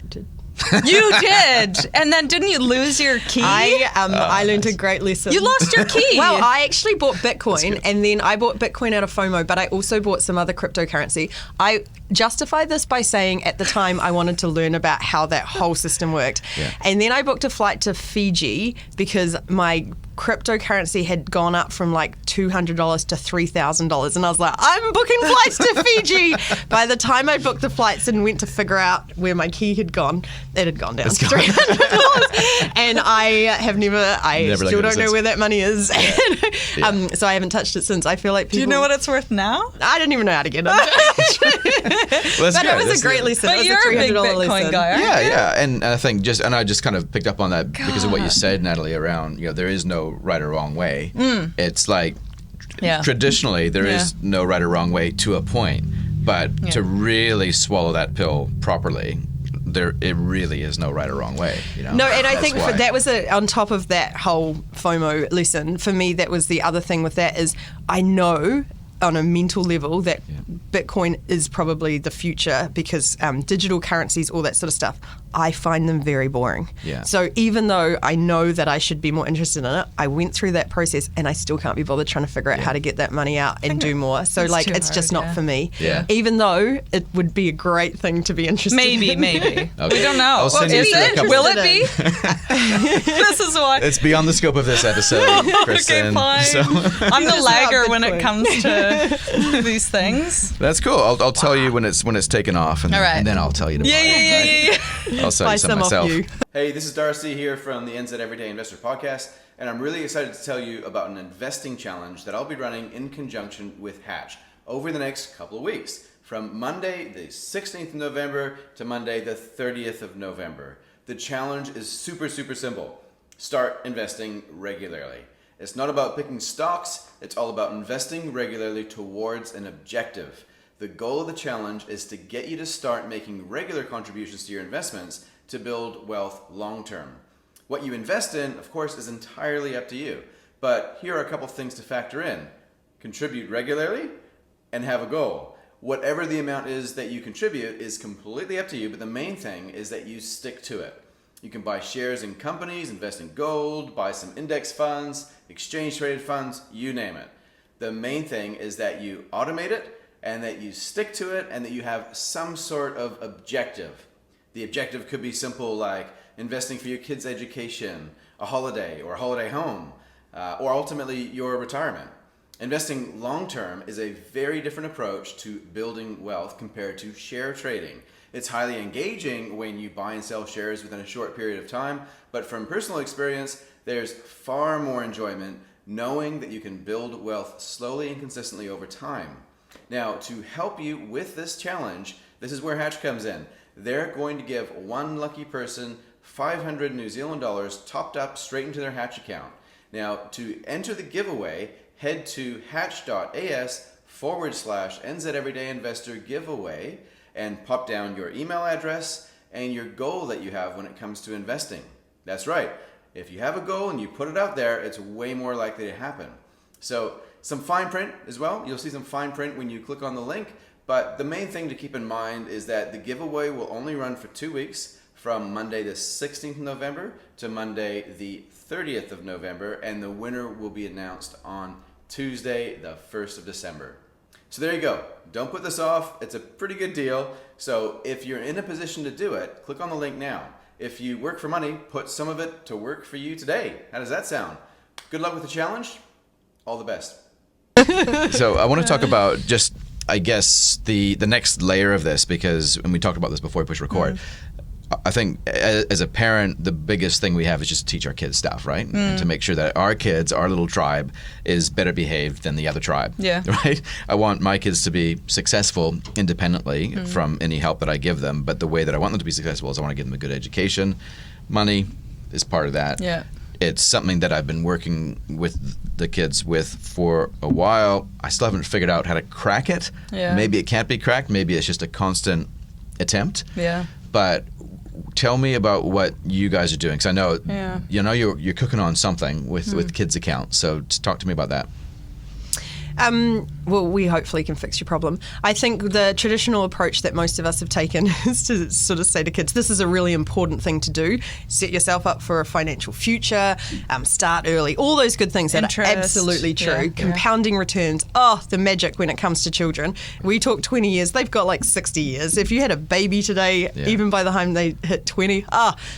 did. you did. And then didn't you lose your key? I learned a great lesson. You lost your key. Well, I actually bought Bitcoin, and then I bought Bitcoin out of FOMO, but I also bought some other cryptocurrency. I justified this by saying at the time I wanted to learn about how that whole system worked. Yeah. And then I booked a flight to Fiji because my cryptocurrency had gone up from like $200 to $3,000. And I was like, I'm booking flights to Fiji. By the time I booked the flights and went to figure out where my key had gone, it had gone down to $300. And I Never still don't know since. where that money is. So I haven't touched it since. I feel like people... Do you know what it's worth now? I didn't even know how to get it. Well, that's But good. it was That's a great good. lesson. But It was you're a big $300 Bitcoin lesson. guy, aren't Yeah, you? yeah, and I think I just kind of picked up on that because of what you said, Natalie. Around there is no right or wrong way. It's like Yeah. traditionally there is no right or wrong way to a point, but to really swallow that pill properly, it really is no right or wrong way. No, and I That's think why. that was on top of that whole FOMO lesson. For me, that was the other thing with that is I know on a mental level that Bitcoin is probably the future because digital currencies, all that sort of stuff, I find them very boring. Yeah. So even though I know that I should be more interested in it, I went through that process and I still can't be bothered trying to figure out how to get that money out and do more. So it's like too it's just hard, not for me. Yeah. Even though it would be a great thing to be interested Maybe. in. Okay. We don't know. I'll send you Is through a it? couple- Will it be? This is why. It's beyond the scope of this episode, Kristen. Okay, fine. So I'm the Just lagger about when it Bitcoin. comes to these things. that's cool. I'll tell you when it's taken off, and, All right. and then I'll tell you to buy it, right? I'll sell Buy you some some off myself. you. Hey, this is Darcy here from the NZ Everyday Investor Podcast, and I'm really excited to tell you about an investing challenge that I'll be running in conjunction with Hatch over the next couple of weeks, from Monday the 16th of November to Monday the 30th of November. The challenge is super, super simple. Start investing regularly. It's not about picking stocks, it's all about investing regularly towards an objective. The goal of the challenge is to get you to start making regular contributions to your investments to build wealth long term. What you invest in, of course, is entirely up to you. But here are a couple things to factor in. Contribute regularly and have a goal. Whatever the amount is that you contribute is completely up to you, but the main thing is that you stick to it. You can buy shares in companies, invest in gold, buy some index funds, exchange traded funds, you name it. The main thing is that you automate it and that you stick to it and that you have some sort of objective. The objective could be simple, like investing for your kids' education, a holiday or a holiday home, or ultimately your retirement. Investing long-term is a very different approach to building wealth compared to share trading. It's highly engaging when you buy and sell shares within a short period of time, but from personal experience, there's far more enjoyment knowing that you can build wealth slowly and consistently over time. Now, to help you with this challenge, this is where Hatch comes in. They're going to give one lucky person $500 New Zealand dollars topped up straight into their Hatch account. Now, to enter the giveaway, head to hatch.as/NZ Everyday Investor giveaway and pop down your email address and your goal that you have when it comes to investing. That's right. If you have a goal and you put it out there, it's way more likely to happen. So some fine print as well. You'll see some fine print when you click on the link. But the main thing to keep in mind is that the giveaway will only run for 2 weeks, from Monday the 16th of November to Monday the 30th of November, and the winner will be announced on Tuesday the 1st of December. So there you go. Don't put this off. It's a pretty good deal. So if you're in a position to do it, click on the link now. If you work for money, put some of it to work for you today. How does that sound? Good luck with the challenge. All the best. So I want to talk about just, I guess, the next layer of this, because when we talked about this before we push record, I think as a parent, the biggest thing we have is just to teach our kids stuff, right? And to make sure that our kids, our little tribe, is better behaved than the other tribe. Yeah. Right? I want my kids to be successful independently from any help that I give them, but the way that I want them to be successful is I want to give them a good education. Money is part of that. Yeah. It's something that I've been working with the kids with for a while. I still haven't figured out how to crack it. Yeah. Maybe it can't be cracked. Maybe it's just a constant attempt. Yeah. But tell me about what you guys are doing, because I know you're cooking on something with kids' accounts. So talk to me about that. Well, we hopefully can fix your problem. I think the traditional approach that most of us have taken is to sort of say to kids, this is a really important thing to do. Set yourself up for a financial future, start early, all those good things that are absolutely true. Yeah. Compounding returns, the magic when it comes to children. We talk 20 years, they've got like 60 years. If you had a baby today, even by the time they hit 20,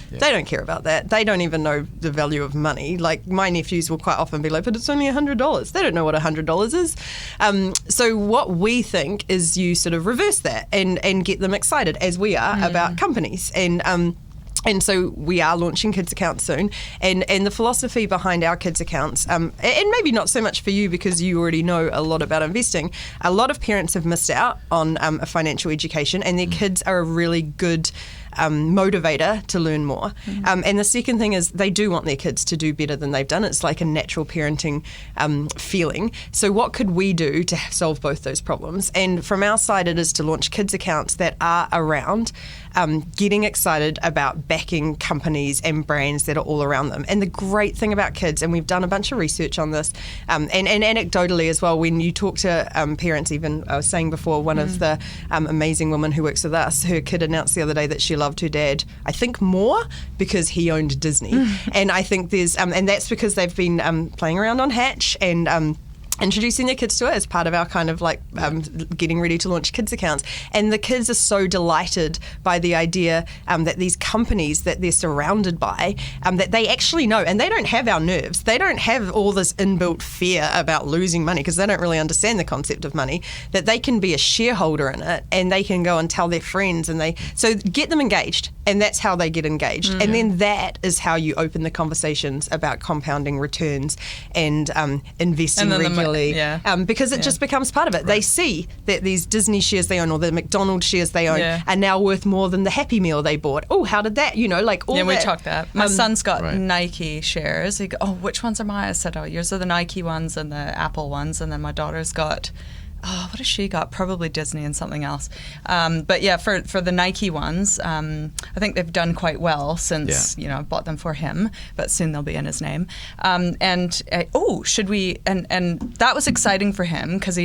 they don't care about that. They don't even know the value of money. Like my nephews will quite often be like, but it's only $100. They don't know what $100 is. So what we think is you sort of reverse that and get them excited, as we are, about companies. And so we are launching kids accounts soon, and the philosophy behind our kids accounts, and maybe not so much for you because you already know a lot about investing. A lot of parents have missed out on a financial education, and their kids are a really good motivator to learn more. And the second thing is they do want their kids to do better than they've done. It's like a natural parenting feeling. So what could we do to solve both those problems? And from our side, it is to launch kids accounts that are around getting excited about backing companies and brands that are all around them. And the great thing about kids, and we've done a bunch of research on this, and anecdotally as well, when you talk to parents, even I was saying before, one of the amazing women who works with us, her kid announced the other day that she loved her dad, I think more because he owned Disney. And I think there's, and that's because they've been playing around on Hatch and introducing their kids to it as part of our kind of like getting ready to launch kids accounts. And the kids are so delighted by the idea that these companies that they're surrounded by, that they actually know, and they don't have our nerves. They don't have all this inbuilt fear about losing money because they don't really understand the concept of money, that they can be a shareholder in it and they can go and tell their friends, and so get them engaged. And that's how they get engaged. And then that is how you open the conversations about compounding returns and investing regularly. Because it just becomes part of it. Right. They see that these Disney shares they own or the McDonald's shares they own are now worth more than the Happy Meal they bought. Oh, how did that? Like all that. Yeah, we talked that. My son's got Nike shares. He goes, which ones are mine? I said, yours are the Nike ones and the Apple ones. And then my daughter's got... what has she got? Probably Disney and something else. But yeah, for the Nike ones, I think they've done quite well since, I bought them for him, but soon they'll be in his name. Should we, and that was exciting for him because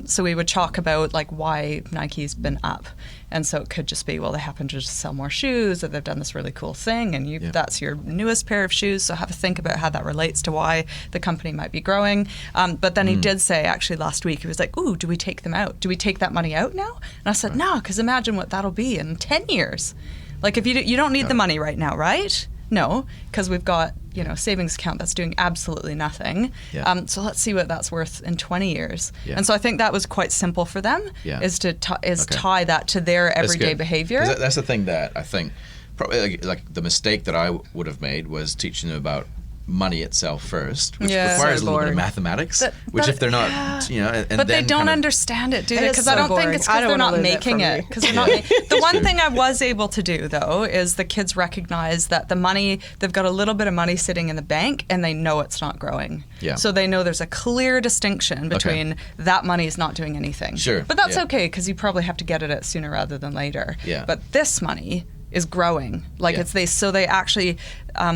so we would talk about like why Nike's been up. And so it could just be, well, they happen to just sell more shoes, or they've done this really cool thing, and that's your newest pair of shoes. So have a think about how that relates to why the company might be growing. But then he did say, actually, last week, he was like, ooh, do we take them out? Do we take that money out now? And I said, no, because imagine what that'll be in 10 years. Like, if you don't need the money right now, right? No, because we've got, savings account that's doing absolutely nothing. Yeah. So let's see what that's worth in 20 years. Yeah. And so I think that was quite simple for them, is to tie that to their everyday behavior. That's the thing that I think probably like the mistake that I would have made was teaching them about money itself first, which Yeah. requires So a little bit boring. of mathematics, But- which but- if they're not, yeah. and But they then don't kind of- understand it, do It they? is Because so I don't think boring. it's I because don't they're wanna not learn that making from it. you. Because they're not. The one thing I was able to do though is the kids recognize that the money, they've got a little bit of money sitting in the bank, and they know it's not growing. Yeah. So they know there's a clear distinction between that money is not doing anything. Sure, But that's yeah. okay because you probably have to get at it sooner rather than later. Yeah. But this money is growing. Like Yeah. they actually,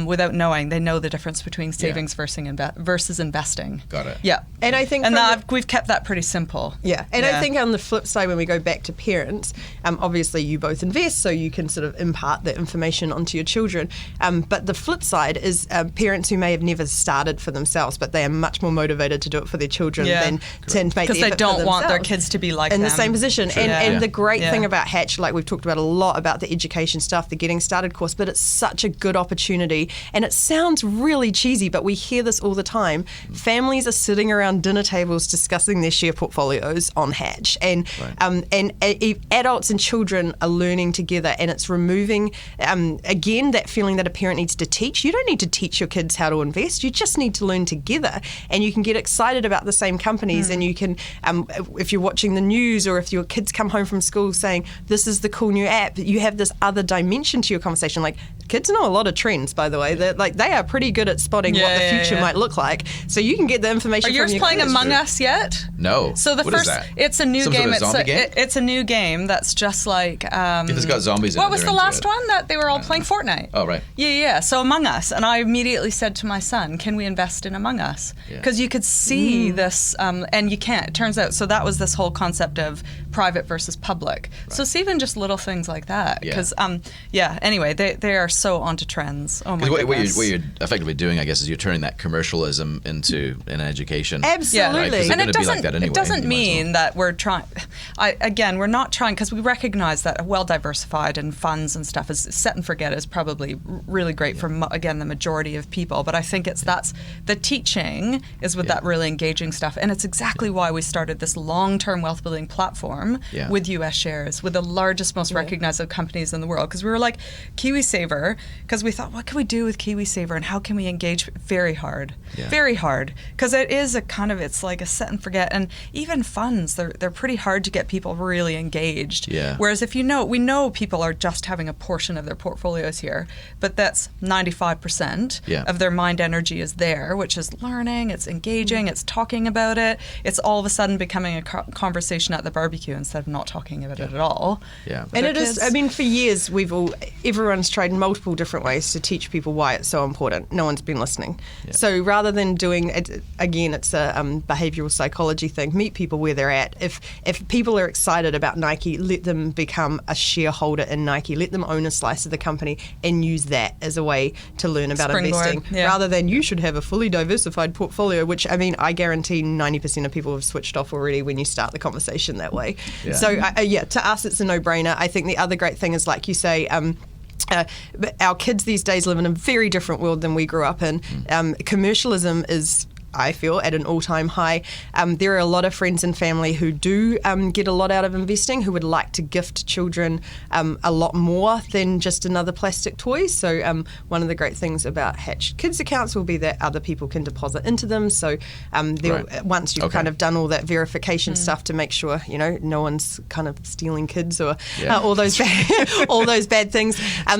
without knowing, they know the difference between savings versus investing. Got it. Yeah. And I think And from that, we've kept that pretty simple. Yeah, and I think on the flip side, when we go back to parents, obviously you both invest, so you can sort of impart that information onto your children. But the flip side is parents who may have never started for themselves, but they are much more motivated to do it for their children than to make the Because they effort for don't want their themselves. kids to be like in them. the same position. Sure. And Yeah. the great Yeah. thing about Hatch, like we've talked about a lot about the education stuff, the Getting Started course, but it's such a good opportunity. And it sounds really cheesy, but we hear this all the time. Families are sitting around dinner tables discussing their share portfolios on Hatch. And adults and children are learning together, and it's removing, again, that feeling that a parent needs to teach. You don't need to teach your kids how to invest. You just need to learn together. And you can get excited about the same companies, and you can, if you're watching the news or if your kids come home from school saying, this is the cool new app, you have this other dimension to your conversation. Like, kids know a lot of trends, by the way. They are pretty good at spotting what the future might look like. So you can get the information Are from yours your playing kids. Among Us yet? No. So the What is first, that? it's a new Some sort game. of zombie game? It's a new game that's just like. If it's got zombies in it, What was they're the into last it. one that they were all playing Fortnite? Oh, right. Yeah. So Among Us, and I immediately said to my son, "Can we invest in Among Us?" Yeah. Because you could see this, and you can't. It turns out, so that was this whole concept of private versus public. Right. So it's even just little things like that. Yeah. Because anyway, they are so onto trends. Oh my goodness. What you're effectively doing, I guess, is you're turning that commercialism into an education. Absolutely. Right? 'Cause they're And gonna it be doesn't, like that anyway. it doesn't You might as well. mean that we're trying. We're not trying, because we recognize that a well-diversified and funds and stuff is set and forget is probably really great for, again, the majority of people. But I think that's the teaching is with that really engaging stuff. And it's exactly why we started this long-term wealth building platform with US shares, with the largest, most recognizable companies in the world. Because we were like, KiwiSaver, because we thought, what can we do with KiwiSaver and how can we engage very hard? Very hard. Because it is a kind of, it's like a set and forget. And even funds, they're pretty hard to get people really engaged. Yeah. Whereas if we know people are just having a portion of their portfolios here, but that's 95% of their mind energy is there, which is learning, it's engaging, it's talking about it. It's all of a sudden becoming a conversation at the barbecue instead of not talking about it at all. Yeah. And it is, I mean, for years, everyone's tried multiple different ways to teach people why it's so important. No one's been listening. Yeah. So rather than doing it, again, it's a behavioral psychology thing, meet people where they're at. If people are excited about Nike, let them become a shareholder in Nike, let them own a slice of the company and use that as a way to learn about Springboard, investing. yeah. Rather than you should have a fully diversified portfolio, which, I mean, I guarantee 90% of people have switched off already when you start the conversation that way. Yeah. So, to us, it's a no-brainer. I think the other great thing is, like you say, our kids these days live in a very different world than we grew up in. Commercialism is, I feel, at an all-time high. There are a lot of friends and family who do get a lot out of investing, who would like to gift children a lot more than just another plastic toy. So one of the great things about Hatch Kids accounts will be that other people can deposit into them. So once you've kind of done all that verification stuff to make sure, no one's kind of stealing kids or all those bad things.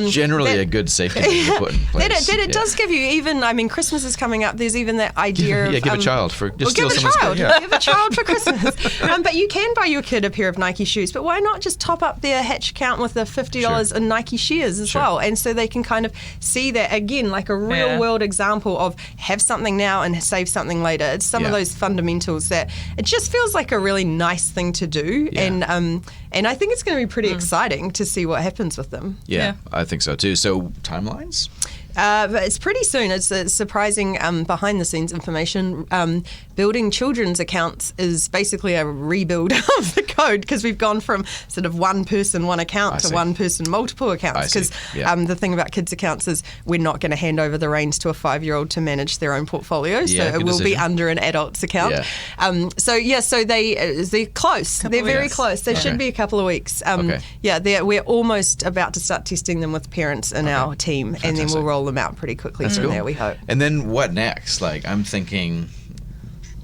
Generally a good safety net to put in place. It does give you, even, I mean, Christmas is coming up. There's even that idea of... give a child for... Just give steal a someone's child. kid, yeah. Give a child for Christmas. But you can buy your kid a pair of Nike shoes, but why not just top up their Hatch account with the $50 in Nike shares as well? And so they can kind of see that, again, like a real world example of have something now and save something later. It's some of those fundamentals that it just feels like a really nice thing to do. And I think it's going to be pretty exciting to see what happens with them. Yeah, I think so too. So timelines? But it's pretty soon. It's surprising behind-the-scenes information. Building children's accounts is basically a rebuild of the code, because we've gone from sort of one person, one account to one person, multiple accounts. Because the thing about kids accounts is we're not going to hand over the reins to a 5-year-old to manage their own portfolio. So it will be under an adult's account. So they're close. They're very close. They should be a couple of weeks. We're almost about to start testing them with parents in our team, and then we'll roll roll them out pretty quickly from there, we hope. And then what next? Like, I'm thinking,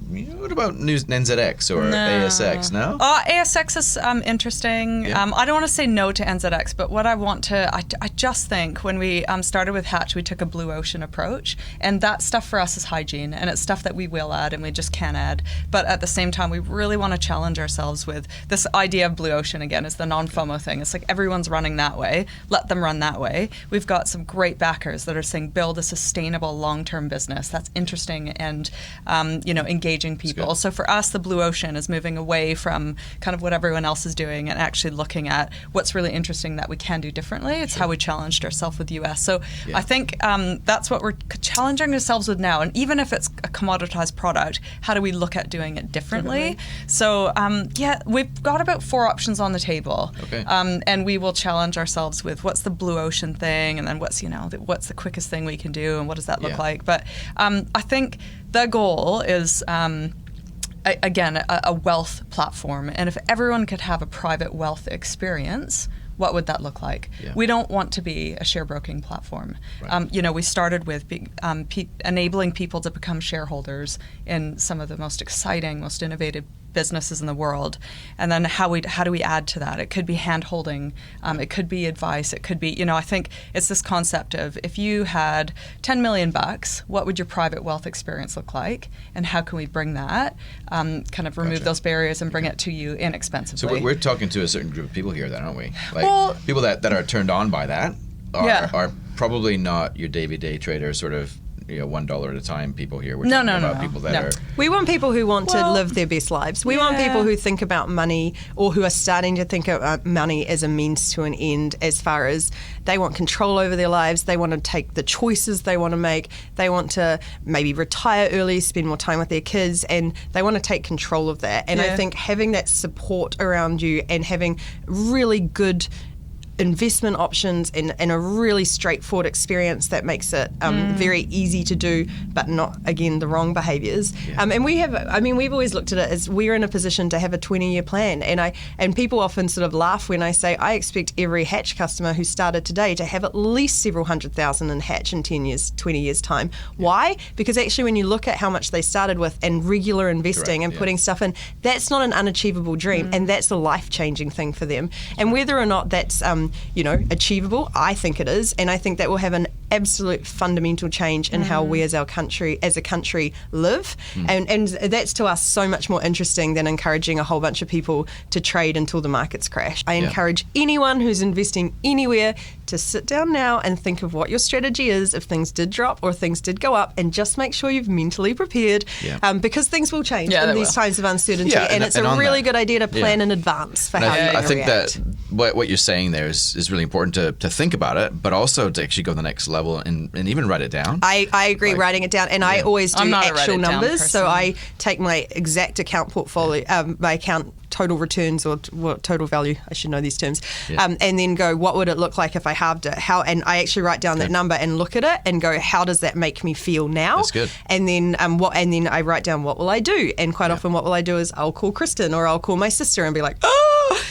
what about NZX or ASX? No. ASX is interesting. Yeah. I don't want to say no to NZX, but what I want to, I just think when we started with Hatch, we took a blue ocean approach, and that stuff for us is hygiene, and it's stuff that we will add and we just can add. But at the same time, we really want to challenge ourselves with this idea of blue ocean again. Is the non-FOMO thing. It's like everyone's running that way. Let them run that way. We've got some great backers that are saying build a sustainable long-term business. That's interesting and engaging people. So for us, the blue ocean is moving away from kind of what everyone else is doing and actually looking at what's really interesting that we can do differently. It's how we challenged ourselves with US. So I think that's what we're challenging ourselves with now. And even if it's a commoditized product, how do we look at doing it differently? So we've got about 4 options on the table. Okay. And we will challenge ourselves with what's the blue ocean thing, and then what's the quickest thing we can do, and what does that look like. But I think the goal is, again, a wealth platform. And if everyone could have a private wealth experience, what would that look like? Yeah. We don't want to be a share broking platform. Right. We started with enabling people to become shareholders in some of the most exciting, most innovative businesses in the world, and then how do we add to that? It could be hand holding, it could be advice, it could be, I think it's this concept of if you had $10 million, what would your private wealth experience look like, and how can we bring that, kind of remove those barriers and bring it to you inexpensively? So we're talking to a certain group of people here, then, aren't we? Like people that are turned on by that are probably not your day trader sort of $1 at a time people here. We're talking about people that are... We want people who want to live their best lives. We want people who think about money, or who are starting to think about money as a means to an end, as far as they want control over their lives, they want to take the choices they want to make, they want to maybe retire early, spend more time with their kids, and they want to take control of that. And I think having that support around you and having really good investment options and a really straightforward experience that makes it very easy to do, but not, again, the wrong behaviours. And we've always looked at it as we're in a position to have a 20-year plan. And people often sort of laugh when I say I expect every Hatch customer who started today to have at least several $100,000 in Hatch in 10 years, 20 years time. Why? Because actually when you look at how much they started with and regular investing and putting stuff in, that's not an unachievable dream, and that's a life-changing thing for them. And whether or not that's achievable, I think it is, and I think that will have an absolute fundamental change in how we as a country live, and that's to us so much more interesting than encouraging a whole bunch of people to trade until the markets crash. I encourage anyone who's investing anywhere to sit down now and think of what your strategy is if things did drop or things did go up, and just make sure you've mentally prepared, because things will change in these times of uncertainty, and it's a really good idea to plan in advance for how you're going to react. I think that what you're saying there is really important to think about it, but also to actually go the next level and even write it down. I agree, writing it down, and I always do actual numbers, so I take my exact account portfolio, my account total returns or total value, I should know these terms, and then go, what would it look like if I halved it? And I actually write down that number and look at it and go, how does that make me feel now? That's good. And then and then I write down, what will I do? And quite often what will I do is I'll call Kristen or I'll call my sister and be like,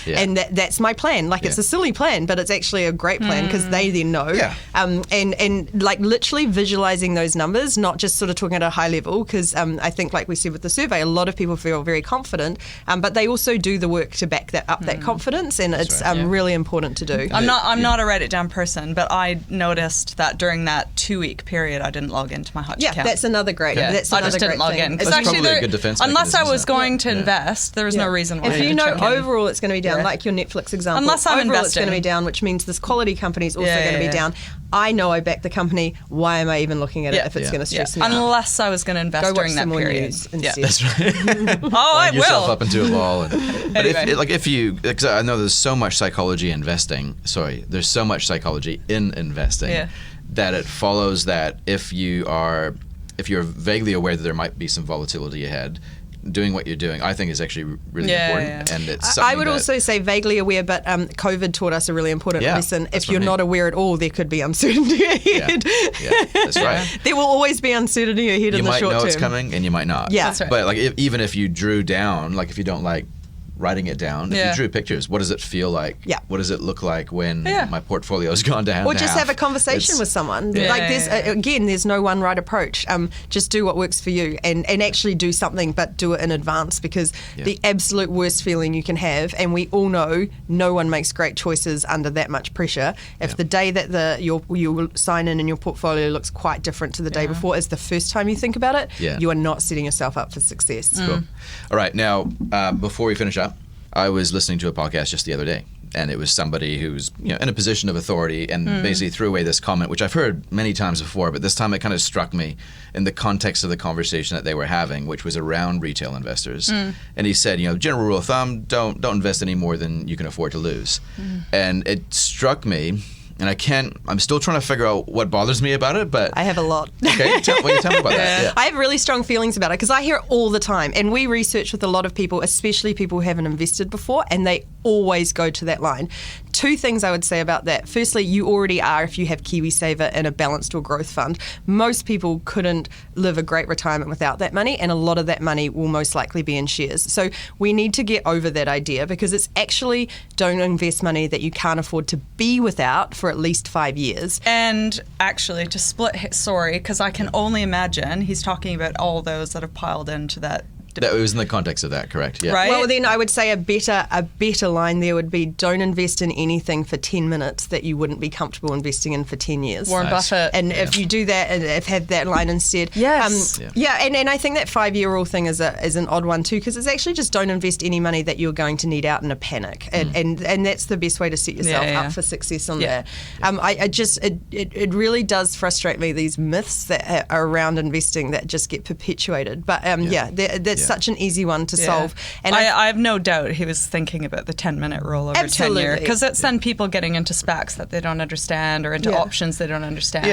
and that's my plan. Like it's a silly plan, but it's actually a great plan because they then know. And like literally visualizing those numbers, not just sort of talking at a high level, because I think, like we said with the survey, a lot of people feel very confident, but they also do the work to back that up, that confidence, and it's really important to do. I'm not a write it down person, but I noticed that during that 2-week period, I didn't log into my Hutch account. That's another great. That's I another just didn't log thing. in. That's probably a good defense unless I mechanism, was going to invest, there was no reason why. If you know overall it's going to be down, like your Netflix example, unless I'm overall investing, it's going to be down, which means this quality company is also going to be down. I know I back the company. Why am I even looking at it if it's going to stress me out? Unless I was going to invest during that period. News instead. That's right. I will. Yourself up into a ball. But because I know there's so much psychology there's so much psychology in investing that it follows that if you're vaguely aware that there might be some volatility ahead, doing what you're doing, I think, is actually really important. And it's I would also say vaguely aware, but COVID taught us a really important lesson. If you're not aware at all, there could be uncertainty ahead. Yeah, that's right. There will always be uncertainty ahead in the short term. You might know it's coming, and you might not. Yeah. That's right. But even if you drew down, like if you don't like writing it down. If you drew pictures, what does it feel like? Yeah. What does it look like when my portfolio's gone down? Or just have a conversation with someone. There's no one right approach. Just do what works for you and actually do something, but do it in advance, because the absolute worst feeling you can have, and we all know no one makes great choices under that much pressure. If the day that you sign in and your portfolio looks quite different to the day before is the first time you think about it, you are not setting yourself up for success. Cool. All right, now before we finish up, I was listening to a podcast just the other day, and it was somebody who's in a position of authority and basically threw away this comment, which I've heard many times before, but this time it kind of struck me in the context of the conversation that they were having, which was around retail investors. And he said, general rule of thumb, don't invest any more than you can afford to lose. And it struck me. And I'm still trying to figure out what bothers me about it, but... I have a lot. Okay, tell me about that. Yeah. I have really strong feelings about it because I hear it all the time. And we research with a lot of people, especially people who haven't invested before, and they always go to that line. Two things I would say about that. Firstly, you already are, if you have KiwiSaver in a balanced or growth fund. Most people couldn't live a great retirement without that money, and a lot of that money will most likely be in shares. So we need to get over that idea, because it's actually don't invest money that you can't afford to be without for at least 5 years. And actually, to split, because I can only imagine he's talking about all those that have piled into that. That was in the context of that, correct? Yeah. Right. Well, then I would say a better line there would be don't invest in anything for 10 minutes that you wouldn't be comfortable investing in for 10 years. Warren Buffett. And if you do that and if had that line instead. Yes. And I think that 5-year rule thing is an odd one too, because it's actually just don't invest any money that you're going to need out in a panic. And that's the best way to set yourself up for success on that. It really does frustrate me, these myths that are around investing that just get perpetuated. But that's such an easy one to solve. And I have no doubt he was thinking about the 10-minute rule over 10 years, because it's then people getting into SPACs that they don't understand, or into options they don't understand.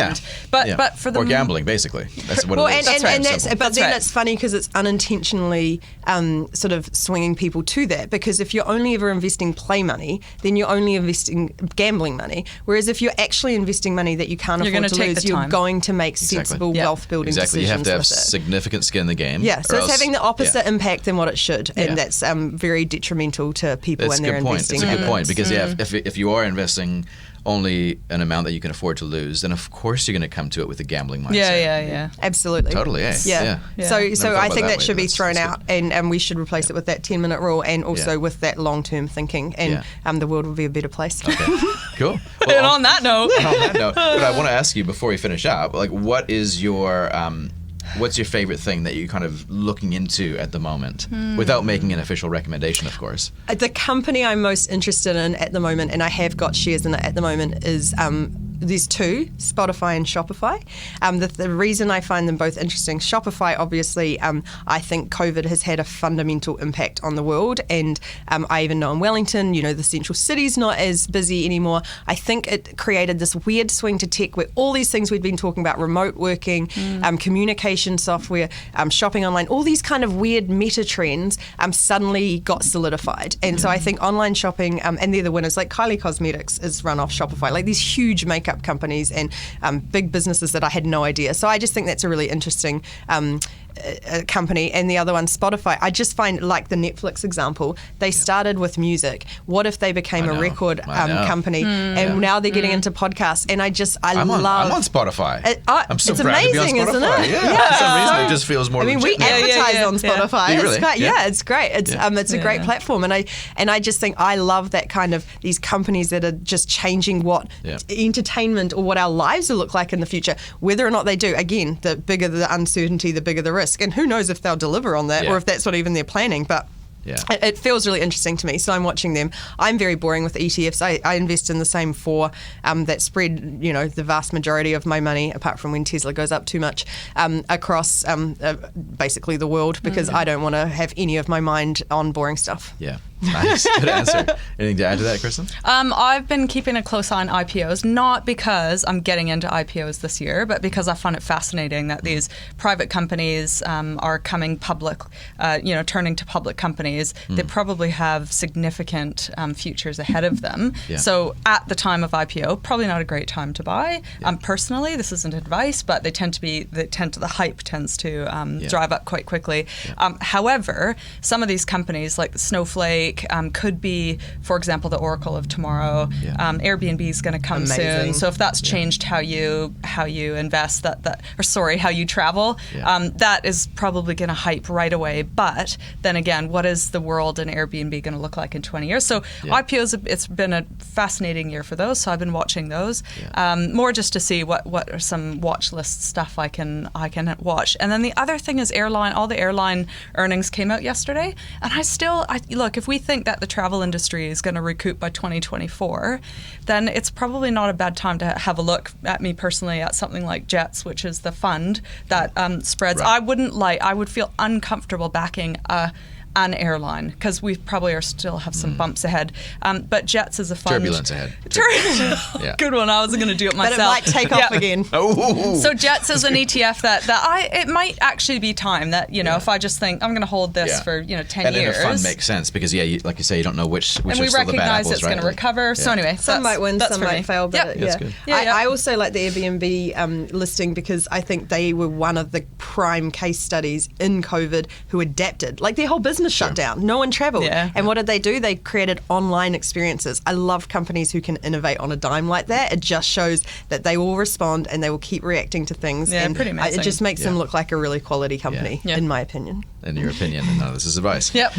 Yeah. But for the or gambling, basically. That's what it is. It's funny because it's unintentionally sort of swinging people to that, because if you're only ever investing play money, then you're only investing gambling money. Whereas if you're actually investing money that you can't afford to lose, you're going to make sensible wealth building decisions. You have to have with it. significant skin in the game. Yeah, so it's having the opposite impact than what it should, and that's very detrimental to people when they're investing. It's a good point, because if you are investing only an amount that you can afford to lose, then of course you're going to come to it with a gambling mindset. Yeah. Absolutely. Totally, yeah. So I think that should be thrown out, and we should replace it with that 10-minute rule, and also with that long-term thinking, and the world will be a better place. Okay. Cool. Well, and on that note, but I want to ask you before we finish up, what is your what's your favorite thing that you're kind of looking into at the moment, without making an official recommendation, of course? The company I'm most interested in at the moment, and I have got shares in it at the moment, is there's two, Spotify and Shopify. The reason I find them both interesting, Shopify, obviously, I think COVID has had a fundamental impact on the world, and I even know in Wellington, the central city's not as busy anymore. I think it created this weird swing to tech where all these things we'd been talking about, remote working, communication software, shopping online, all these kind of weird meta trends suddenly got solidified. And so I think online shopping, and they're the winners, like Kylie Cosmetics is run off Shopify, like these huge makeup companies and big businesses that I had no idea. So I just think that's a really interesting company. And the other one, Spotify, I just find, like the Netflix example, they started with music. What if they became a record company, and now they're getting into podcasts? And I'm on Spotify. I'm so it's proud amazing, to be on Spotify. isn't it? Yeah. For some reason, it just feels more. We advertise on Spotify. Do you really? It's great. It's a great platform, and I just think I love that kind of these companies that are just changing what entertainment or what our lives will look like in the future. Whether or not they do, again, the bigger the uncertainty, the bigger the risk. And who knows if they'll deliver on that or if that's what even they're planning. But it feels really interesting to me, so I'm watching them. I'm very boring with ETFs. I invest in the same four that spread, the vast majority of my money, apart from when Tesla goes up too much, across basically the world, because I don't want to have any of my mind on boring stuff. Yeah. Nice. Good answer. Anything to add to that, Kristen? I've been keeping a close eye on IPOs, not because I'm getting into IPOs this year, but because I find it fascinating that these private companies are coming public, turning to public companies. They probably have significant futures ahead of them. Yeah. So at the time of IPO, probably not a great time to buy. Personally, this isn't advice, but the hype tends to drive up quite quickly. Yeah. However, some of these companies like Snowflake take could be, for example, the Oracle of tomorrow. Airbnb is going to come soon. So if that's changed how you invest, how you travel, that is probably going to hype right away. But then again, what is the world and Airbnb going to look like in 20 years? So IPOs, it's been a fascinating year for those. So I've been watching those more just to see what are some watch list stuff I can watch. And then the other thing is all the airline earnings came out yesterday, and look, if we think that the travel industry is going to recoup by 2024, then it's probably not a bad time to have a look at me personally at something like Jets, which is the fund that spreads. Right. I would feel uncomfortable backing an airline because we probably still have some bumps ahead. But Jets is a fund. Turbulence ahead. Good one. I was going to do it myself. But it might take off again. Oh. So Jets is an ETF that it might actually be time that, if I just think I'm going to hold this for, 10 and years. And a fund makes sense because, like you say, you don't know which and are we still the bad recognize apples, it's right? going to recover. So anyway, some might win, some might fail. But That's good. I also like the Airbnb listing because I think they were one of the prime case studies in COVID who adapted. Like their whole business shut down. No one traveled. And what did they do? They created online experiences. I love companies who can innovate on a dime like that. It just shows that they will respond and they will keep reacting to things. And pretty amazing. It just makes them look like a really quality company, in my opinion. In your opinion, and none of this is advice. Yep.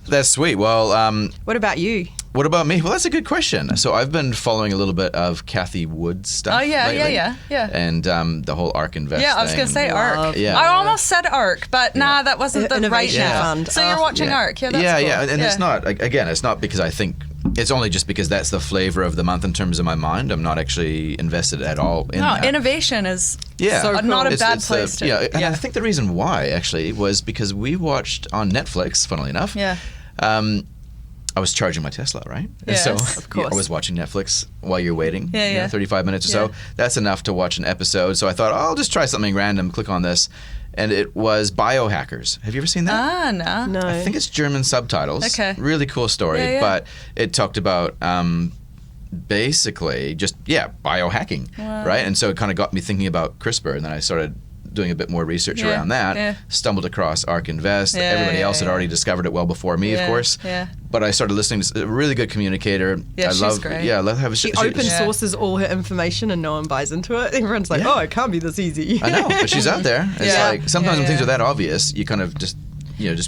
That's sweet. Well, what about you? What about me? Well, that's a good question. So I've been following a little bit of Cathie Wood's stuff. Oh, yeah. And the whole ARK Invest I was going to say ARK. I almost said ARK, but that wasn't the Innovation right fund. So you're watching ARK. Yeah, that's cool. And it's not, again, it's not because I think, it's only just because that's the flavor of the month in terms of my mind. I'm not actually invested at all in that. Innovation is so not a cool. bad place to... And I think the reason why, actually, was because we watched on Netflix, funnily enough, I was charging my Tesla, right? Yes, so of course. I was watching Netflix while you're waiting, 35 minutes or so. Yeah. That's enough to watch an episode. So I thought, I'll just try something random, click on this. And it was Biohackers. Have you ever seen that? No. No. I think it's German subtitles. Okay. Really cool story. But it talked about basically just, biohacking, right? And so it kind of got me thinking about CRISPR. And then I started doing a bit more research around that, stumbled across ARK Invest. Everybody else had already discovered it well before me, of course. But I started listening to a really good communicator. She's great. I love how she open sources all her information and no one buys into it. Everyone's like, it can't be this easy. I know, but she's out there. It's like sometimes when things are that obvious, you kind of just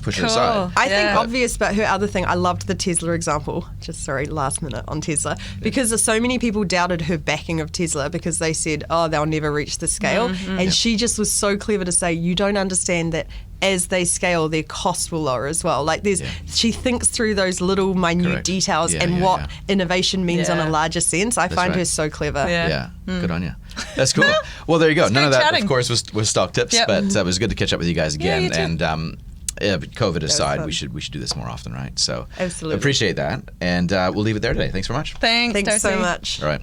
push it aside. I think obvious, but her other thing, I loved the Tesla example. Last minute on Tesla. Because there's so many people doubted her backing of Tesla because they said, they'll never reach the scale. And she just was so clever to say, you don't understand that as they scale, their cost will lower as well. Like she thinks through those little minute details and what innovation means on a larger sense. I find her so clever. Good on you. That's cool. Well, there you go. None of that, chatting. of course, was stock tips, but it was good to catch up with you guys again. You too. And but COVID aside, we should do this more often, right? So absolutely appreciate that, and we'll leave it there today. Thanks very much. Thanks so Darcy. much. All right.